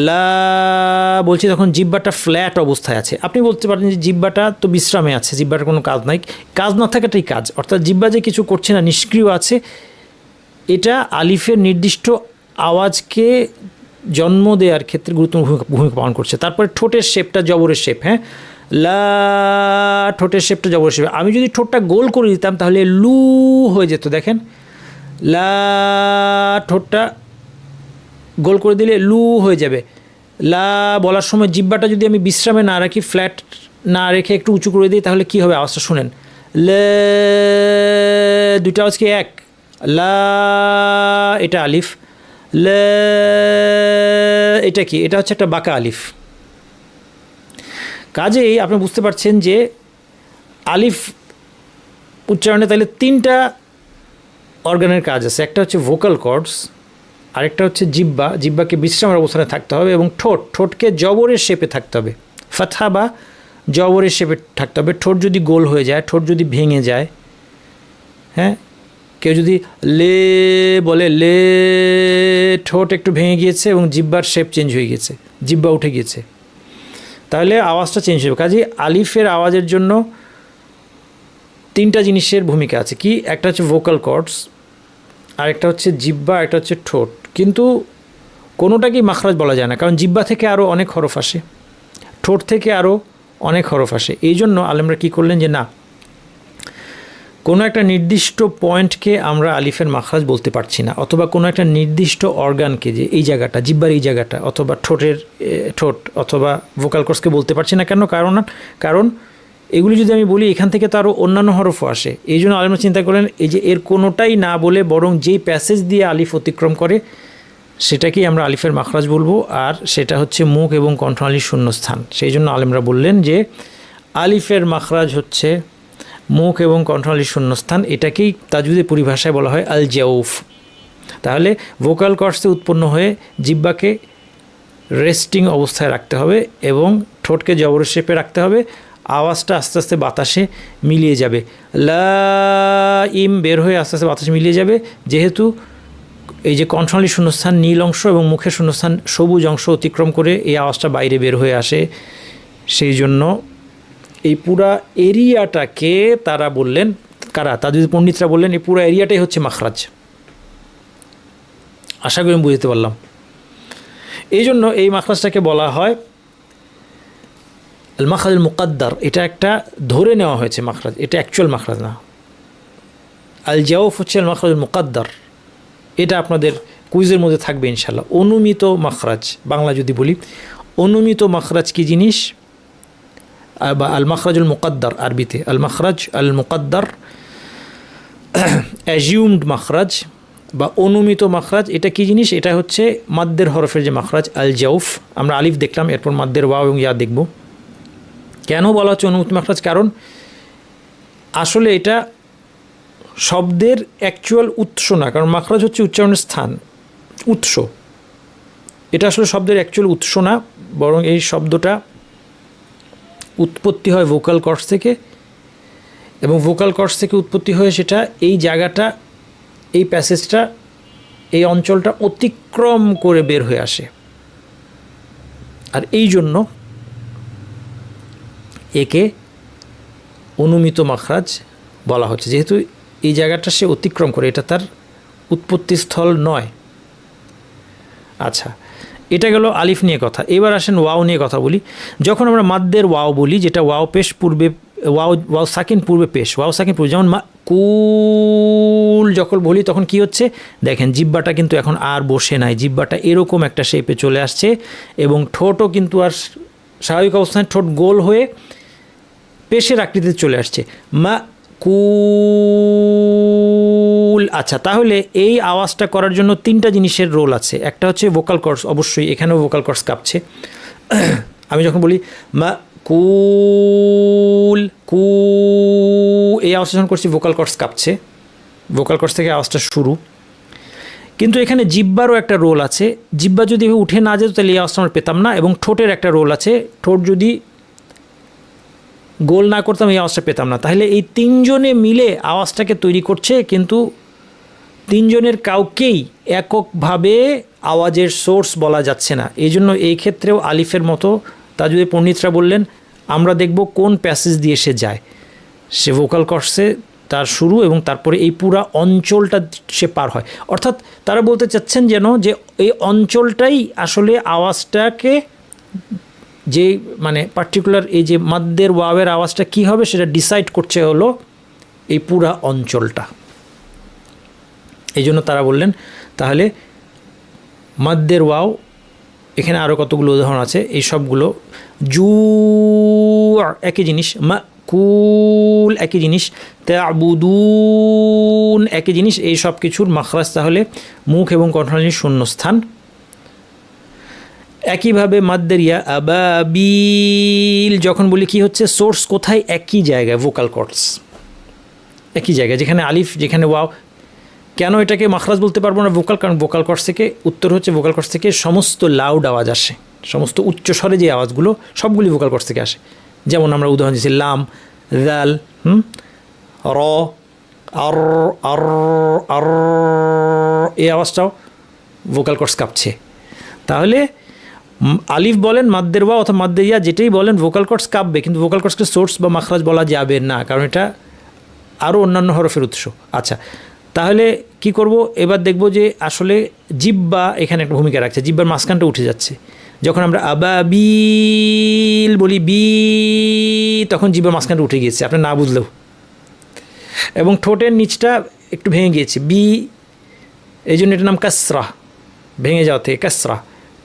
লা বলছি তখন জিহ্বাটা ফ্ল্যাট অবস্থায় আছে। আপনি বলতে পারেন যে জিহ্বাটা তো বিশ্রামে আছে, জিহ্বাটার কোনো কাজ নাই। কাজ না থাকাটাই কাজ, অর্থাৎ জিহ্বা যে কিছু করছে না, নিষ্ক্রিয় আছে। এটা আলিফের নির্দিষ্ট আওয়াজকে জন্ম দেওয়ার ক্ষেত্রে গুরুত্বপূর্ণ ভূমিকা পালন করছে। তারপরে ঠোঁটের শেপটা জবরের শেপ, হ্যাঁ, লা ঠোঁটের শেপটা জবরের শেপ। আমি যদি ঠোঁটটা গোল করে দিতাম তাহলে লু হয়ে যেত। দেখেন, লা ঠোঁটটা গোল করে দিলে লু হয়ে যাবে। লা বলার সময় জিহ্বাটা যদি আমি বিশ্রামে না রাখি, ফ্ল্যাট না রেখে একটু উঁচু করে দিই, তাহলে কী হবে? আওয়াজটা শুনেন, লে, দুইটা আওয়াজ কি এক? লা এটা আলিফ, লে এটা কি? এটা হচ্ছে একটা বাঁকা আলিফ। কাজেই আপনি বুঝতে পারছেন যে আলিফ উচ্চারণে তাহলে তিনটা অর্গানের কাজ আছে। একটা হচ্ছে ভোকাল কর্ডস, আরেকটা হচ্ছে জিহ্বাকে বিশ্রামের অবস্থানে থাকতে হবে, এবং ঠোঁটকে জবরের শেপে থাকতে হবে, ফাতহা বা জবরের শেপে থাকতে হবে। ঠোঁট যদি গোল হয়ে যায়, ঠোঁট যদি ভেঙে যায়, হ্যাঁ, কেউ যদি লে বলে, লে ঠোঁট একটু ভেঙে গিয়েছে এবং জিহ্বার শেপ চেঞ্জ হয়ে গেছে, জিহ্বা উঠে গিয়েছে, তাহলে আওয়াজটা চেঞ্জ হবে। কাজেই আলিফের আওয়াজের জন্য তিনটা জিনিসের ভূমিকা আছে। কি? একটা হচ্ছে ভোকাল কর্ডস, আরেকটা হচ্ছে জিহ্বা, একটা হচ্ছে ঠোঁট। কিন্তু কোনোটাকেই মাখরাজ বলা যায় না, কারণ জিহ্বা থেকে আরও অনেক হরফ আসে, ঠোঁট থেকে আরও অনেক হরফ আসে। এই জন্য আলেমরা কী করলেন যে না, কোনো একটা নির্দিষ্ট পয়েন্টকে আমরা আলিফের মাখরাজ বলতে পারছি না, অথবা কোনো একটা নির্দিষ্ট অর্গানকে, যে এই জায়গাটা জিহ্বার এই জায়গাটা, অথবা ঠোঁট অথবা ভোকাল কর্ডসকে বলতে পারছি না। কেন? কারণ এগুলি যদি আমি বলি, এখান থেকে তো আরও অন্যান্য হরফও আসে। এই জন্য আলেমরা চিন্তা করেন এই যে এর কোনোটাই না বলে, বরং যেই প্যাসেজ দিয়ে আলিফ অতিক্রম করে সেটাকেই আমরা আলিফের মাখরাজ বলবো, আর সেটা হচ্ছে মুখ এবং কণ্ঠনালীর শূন্যস্থান। সেই জন্য আলেমরা বললেন যে আলিফের মাখরাজ হচ্ছে মুখ এবং কণ্ঠনালীর শূন্যস্থান। এটাকেই তাজউদের পরিভাষায় বলা হয় আল জাউফ। তাহলে ভোকাল কর্ডসে উৎপন্ন হয়ে জিহ্বাকে রেস্টিং অবস্থায় রাখতে হবে এবং ঠোঁটকে জবরের শেপে রাখতে হবে। আওয়াজটা আস্তে আস্তে বাতাসে মিলিয়ে যাবে, লা ইম বের হয়ে আস্তে আস্তে বাতাসে মিলিয়ে যাবে। যেহেতু এই যে কণ্ঠনালীর শূন্যস্থান নীল অংশ এবং মুখের শূন্যস্থান সবুজ অংশ অতিক্রম করে এই আওয়াজটা বাইরে বের হয়ে আসে, সেই জন্য এই পুরা এরিয়াটাকে তারা বললেন, কারা? তাজউদ পণ্ডিতরা বললেন এই পুরো এরিয়াটাই হচ্ছে মাখরাজ। আশা করি আমি বুঝতে পারলাম। এই জন্য এই মাখরাজটাকে বলা হয় আল মাখরাজ আল মুকাদ্দার। এটা একটা ধরে নেওয়া হয়েছে মাখরাজ, এটা অ্যাকচুয়াল মাখরাজ না। আল জাওফ হচ্ছে আল মাখরাজ আল মুকাদ্দার। এটা আপনাদের কুইজের মধ্যে থাকবে ইনশাল্লাহ। অনুমিত মাখরাজ, বাংলা যদি বলি অনুমিত মাখরাজ কি জিনিস, বা আল মাখরাজুল মুকাদ্দার, আরবিতে আল মাখরাজ আল মুকাদ্দার, অ্যাজিউমড মাখরাজ বা অনুমিত মাখরাজ, এটা কি জিনিস? এটা হচ্ছে মাদ্দের হরফের যে মাখরাজ আল জাউফ। আমরা আলিফ দেখলাম, এরপর মাদ্দের ওয়াও এবং ইয়া দেখব। কেন বলা হচ্ছে অনুমিত মাখরাজ? কারণ আসলে এটা শব্দের অ্যাকচুয়াল উৎস না, কারণ মাখরাজ হচ্ছে উচ্চারণের স্থান, উৎস। এটা আসলে শব্দের অ্যাকচুয়াল উৎস না, বরং এই শব্দটা উৎপত্তি হয় ভোকাল কর্ডস থেকে, এবং ভোকাল কর্ডস থেকে উৎপত্তি হয়ে সেটা এই জায়গাটা, এই প্যাসেজটা, এই অঞ্চলটা অতিক্রম করে বের হয়ে আসে। আর এই জন্য একে অনুমিত মাখরাজ বলা হচ্ছে, যেহেতু এই জায়গাটা সে অতিক্রম করে, এটা তার উৎপত্তিস্থল নয়। আচ্ছা, এটা গেল আলিফ নিয়ে কথা। এবার আসেন ওয়াও নিয়ে কথা বলি। যখন আমরা মাদ্দের ওয়াও বলি, যেটা ওয়াও পেশ পূর্বে, ওয়াও সাকিন পূর্বে পেশ, ওয়াও সাকিন পূর্বে, যেমন কুল যখন বলি তখন কি হচ্ছে দেখেন, জিব্বাটা কিন্তু এখন আর বসে নাই, জিব্বাটা এরকম একটা শেপে চলে আসছে এবং ঠোঁটও কিন্তু আর স্বাভাবিক অবস্থায় ঠোঁট গোল হয়ে পেশের আকৃতিতে চলে আসছে, মা কুল। আচ্ছা, তাহলে এই আওয়াজটা করার জন্য তিনটা জিনিসের রোল আছে। একটা হচ্ছে ভোকাল কর্ডস, অবশ্যই এখানেও ভোকাল কর্ডস কাঁপছে। আমি যখন বলি মা কুল কু, এই আওয়াজটা যখন করছি ভোকাল কর্ডস কাঁপছে, ভোকাল কর্ডস থেকে আওয়াজটা শুরু। কিন্তু এখানে জিব্বারও একটা রোল আছে, জিব্বা যদি উঠে না যেত তাহলে এই আওয়াজটা আমরা পেতাম না, এবং ঠোঁটের একটা রোল আছে, ঠোঁট যদি গোল না করতাম এই আওয়াজটা পেতাম না। তাহলে এই তিনজনে মিলে আওয়াজটাকে তৈরি করছে, কিন্তু তিনজনের কাউকেই এককভাবে আওয়াজের সোর্স বলা যাচ্ছে না। এই জন্য এই ক্ষেত্রেও আলিফের মতো তাজুদের পণ্ডিতরা বললেন আমরা দেখব কোন প্যাসেজ দিয়ে সে যায়, সে ভোকাল কর্ডসে তার শুরু এবং তারপরে এই পুরা অঞ্চলটা সে পার হয়। অর্থাৎ তারা বলতে চাচ্ছেন যেন যে এই অঞ্চলটাই আসলে আওয়াজটাকে, যে মানে পার্টিকুলার এই যে মাদ্দের ওয়াওয়ের আওয়াজটা কী হবে সেটা ডিসাইড করছে হলো এই পুরা অঞ্চলটা। এই জন্য তারা বললেন তাহলে মাদ্দের ওয়াও, এখানে আরও কতগুলো উদাহরণ আছে, এই সবগুলো জু একই জিনিস, মা কুল একই জিনিস, তা'বুদুন একই জিনিস, এই সব কিছুর মাখরাজ তাহলে মুখ এবং কণ্ঠনালীর শূন্যস্থান। একইভাবে মাদ্দের ইয়া আবাবিল যখন বলি কি হচ্ছে, সোর্স কোথায়, একই জায়গায়, ভোকাল কর্ডস একই জায়গায়, যেখানে আলিফ যেখানে ওয়াও। কেন এটাকে মাখরাজ বলতে পারবো না ভোকাল, কারণ ভোকাল কর্ডস থেকে, উত্তর হচ্ছে ভোকাল কর্ডস থেকে সমস্ত লাউড আওয়াজ আসে, সমস্ত উচ্চস্বরে যে আওয়াজগুলো সবগুলি ভোকাল কর্ডস থেকে আসে। যেমন আমরা উদাহরণ দিচ্ছি লাম, দাল, র, আর আর আর, এই আওয়াজটাও ভোকাল কর্ডস কাঁপছে। তাহলে আলিফ বলেন, মাদ্দের ওয়া অথবা মাদ্দের ইয়া যেটাই বলেন, ভোকাল কর্ডস কাঁপবে, কিন্তু ভোকাল কর্ডসকে সোর্স বা মাখরাজ বলা যাবে না, কারণ এটা আরও অন্যান্য হরফের উৎস। আচ্ছা, তাহলে কি করব, এবার দেখব যে আসলে জিব্বা এখানে একটা ভূমিকা রাখছে, জিব্বার মাঝখানটা উঠে যাচ্ছে। যখন আমরা আবাবিল বলি বি, তখন জিব্বার মাঝখানটা উঠে গিয়েছে, আপনি না বুঝলেও, এবং ঠোঁটের নিচটা একটু ভেঙে গিয়েছে, বি, এই জন্য এটার নাম কাসরা, ভেঙে যাওয়া থেকে কাসরা,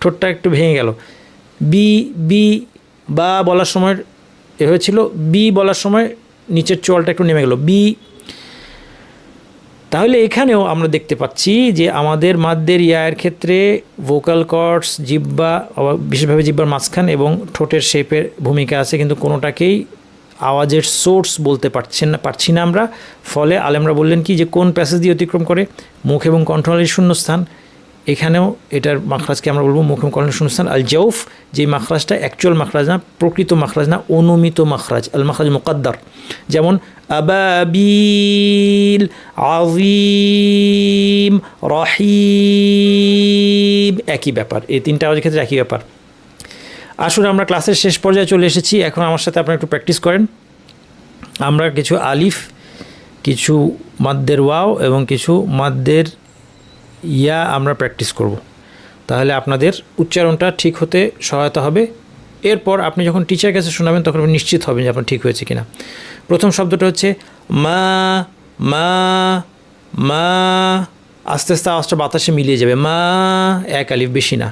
ঠোঁটটা একটু ভেঙে গেল। বি বি বা বলার সময় এ হয়েছিল, বি বলার সময় নিচের চোয়ালটা একটু নেমে গেল, বি। তাহলে এখানেও আমরা দেখতে পাচ্ছি যে আমাদের মাদ্দের ইয়ার ক্ষেত্রে ভোকাল কর্ডস, জিব্বা, বিশেষভাবে জিব্বার মাঝখান এবং ঠোঁটের শেপের ভূমিকা আছে, কিন্তু কোনোটাকেই আওয়াজের সোর্স বলতে পারছি না আমরা। ফলে আলেমরা বললেন কি, যে কোন প্যাসেজ দিয়ে অতিক্রম করে, মুখ এবং কণ্ঠনালীর শূন্যস্থান। এখানেও এটার মাখরাজকে আমরা বলবো মুখ এবং কণ্ঠনালীর শূন্যস্থান আল জাউফ, যেই মাখরাজটা অ্যাকচুয়াল মাখরাজ না, প্রকৃত মাখরাজ না, অনুমিত মাখরাজ, আল মাখরাজ মুকাদ্দার। যেমন আবাবিল, আযীম, রহিম, একই ব্যাপার, এই তিনটা আওয়াজের ক্ষেত্রে একই ব্যাপার। আসলে আমরা ক্লাসের শেষ পর্যায়ে চলে এসেছি, এখন আমার সাথে আপনারা একটু প্র্যাকটিস করেন। আমরা কিছু আলিফ, কিছু মাদ্দের ওয়াও এবং কিছু মাদ্দের ইয়া আমরা প্র্যাকটিস করব, তাহলে আপনাদের উচ্চারণটা ঠিক হতে সহায়তা হবে। এরপর আপনি যখন টিচার কাছে শোনাবেন তখন আপনি নিশ্চিত হবেন যে আপনার ঠিক হয়েছে কিনা। প্রথম শব্দটা হচ্ছে মা, মা, মা, আস্তে আস্তে আওয়াজটা বাতাসে মিলিয়ে যাবে, মা, এক আলিফ, বেশি না।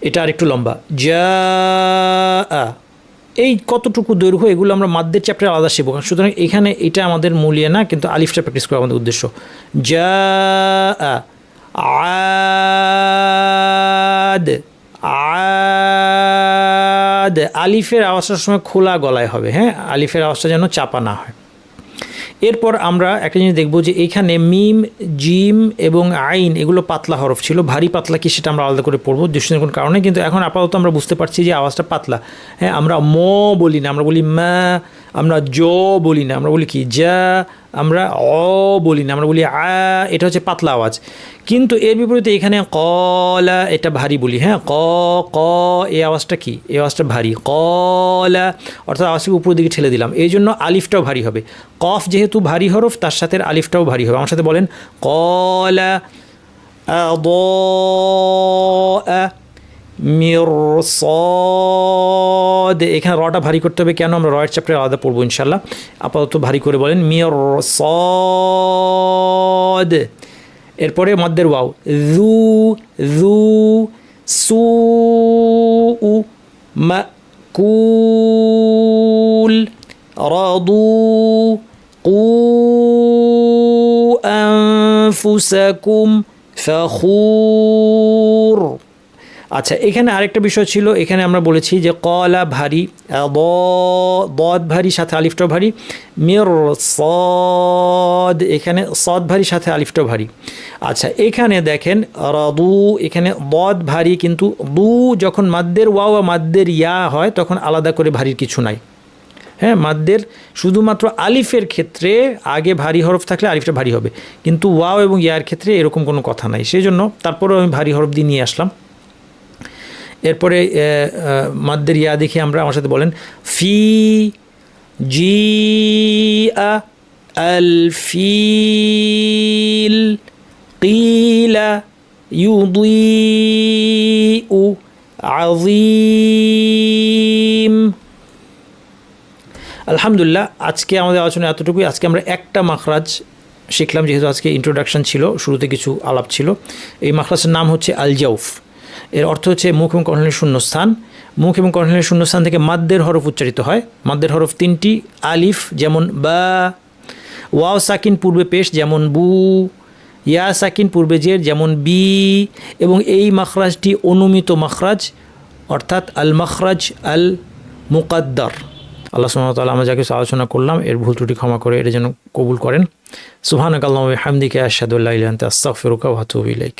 এটা আর একটু লম্বা, যা, এই কতটুকু দৈর্ঘ্য এগুলো আমরা মাদ্দের চ্যাপ্টারে আলাদা শিখব, সুতরাং এখানে এটা আমাদের মূল্যে না, কিন্তু আলিফটা প্র্যাকটিস করা আমাদের উদ্দেশ্য। যা, আদ, আদ, আলিফের আওয়াজটার সময় খোলা গলায় হবে, হ্যাঁ, আলিফের আওয়াজটা যেন চাপা না হয়। এরপর আমরা একটা জিনিস দেখব যে এইখানে মিম, জিম এবং আইন এগুলো পাতলা হরফ ছিল, ভারী পাতলা কি সেটা আমরা আলাদা করে পড়বো দৃষ্টির কোনো কারণে, কিন্তু এখন আপাতত আমরা বুঝতে পারছি যে আওয়াজটা পাতলা। হ্যাঁ, আমরা ম বলি না, আমরা বলি মা, আমরা জ বলি না, আমরা বলি কি যা, আমরা অ বলি না, আমরা বলি আ, এটা হচ্ছে পাতলা আওয়াজ। কিন্তু এর বিপরীতে এখানে কলা এটা ভারী বলি, হ্যাঁ ক ক এই আওয়াজটা কি, এই আওয়াজটা ভারী, কলা অর্থাৎ আওয়াজটাকে উপর দিকে ঠেলে দিলাম, এই জন্য আলিফটাও ভারী হবে। কফ যেহেতু ভারী হরফ তার সাথে আলিফটাও ভারী হবে। আমার সাথে বলেন কলা মিরসাদ, এখানে রটা ভারী করতে হবে কেন, আমরা রয়ের চ্যাপ্টারে আলাদা পড়বো ইনশাল্লাহ। আপাতত ভারী করে বলেন মিরসাদ। এরপরে মদ্দের ওয়াও জু জু সু উ মাকুল রাদু কু আনফুসাকুম ফখুর। আচ্ছা, এখানে আরেকটা বিষয় ছিল, এখানে আমরা বলেছি যে কলা ভারী, বদ ভারী সাথে আলিফটাও ভারী, মির সদ এখানে সদ ভারী সাথে আলিফটাও ভারী। আচ্ছা, এখানে দেখেন রাদু, এখানে বদ ভারী, কিন্তু দু যখন মাদ্দের ওয়াও বা মাদ্দের ইয়া হয় তখন আলাদা করে ভারীর কিছু নাই। হ্যাঁ, মাদ্দের শুধুমাত্র আলিফের ক্ষেত্রে আগে ভারী হরফ থাকলে আলিফটা ভারী হবে, কিন্তু ওয়াও এবং ইয়ার ক্ষেত্রে এরকম কোনো কথা নাই। সেই জন্য তারপরেও আমি ভারী হরফ দিয়ে নিয়ে আসলাম। এরপরে মাদ্দের ইয়া দেখি আমরা, আমার সাথে বলেন ফি জি আল ফিল কিলা ইউদিউ আযীম। আলহামদুলিল্লাহ, আজকে আমাদের আলোচনা এতটুকুই। আজকে আমরা একটা মাখরাজ শিখলাম, যেহেতু আজকে ইন্ট্রোডাকশন ছিল, শুরুতে কিছু আলাপ ছিল। এই মাখরাজের নাম হচ্ছে আল জাউফ। এর অর্থ হচ্ছে মুখ এবং কর্ণের শূন্যস্থান। মুখ এবং কর্ণের শূন্যস্থান থেকে মাদ্দের হরফ উচ্চারিত হয়। মাদ্দের হরফ তিনটি, আলিফ যেমন বা, ওয়াও সাকিন পূর্বে পেশ যেমন বু, ইয়া সাকিন পূর্বে জের যেমন বি, এবং এই মাখরাজটি অনুমিত মাখরাজ অর্থাৎ আল মাখরাজ আল মুকাদ্দার। আল্লাহ সুবহানাহু ওয়া তাআলা আমরা যা কিছু আলোচনা করলাম এর ভুল ত্রুটি ক্ষমা করে এটা যেন কবুল করেন। সুবহানাকাল্লাহু ওয়া বিহামদিকা আশহাদু আল্লা ইলাহা ইল্লা আনতা আস্তাগফিরুকা ওয়া আতুবু ইলাইক।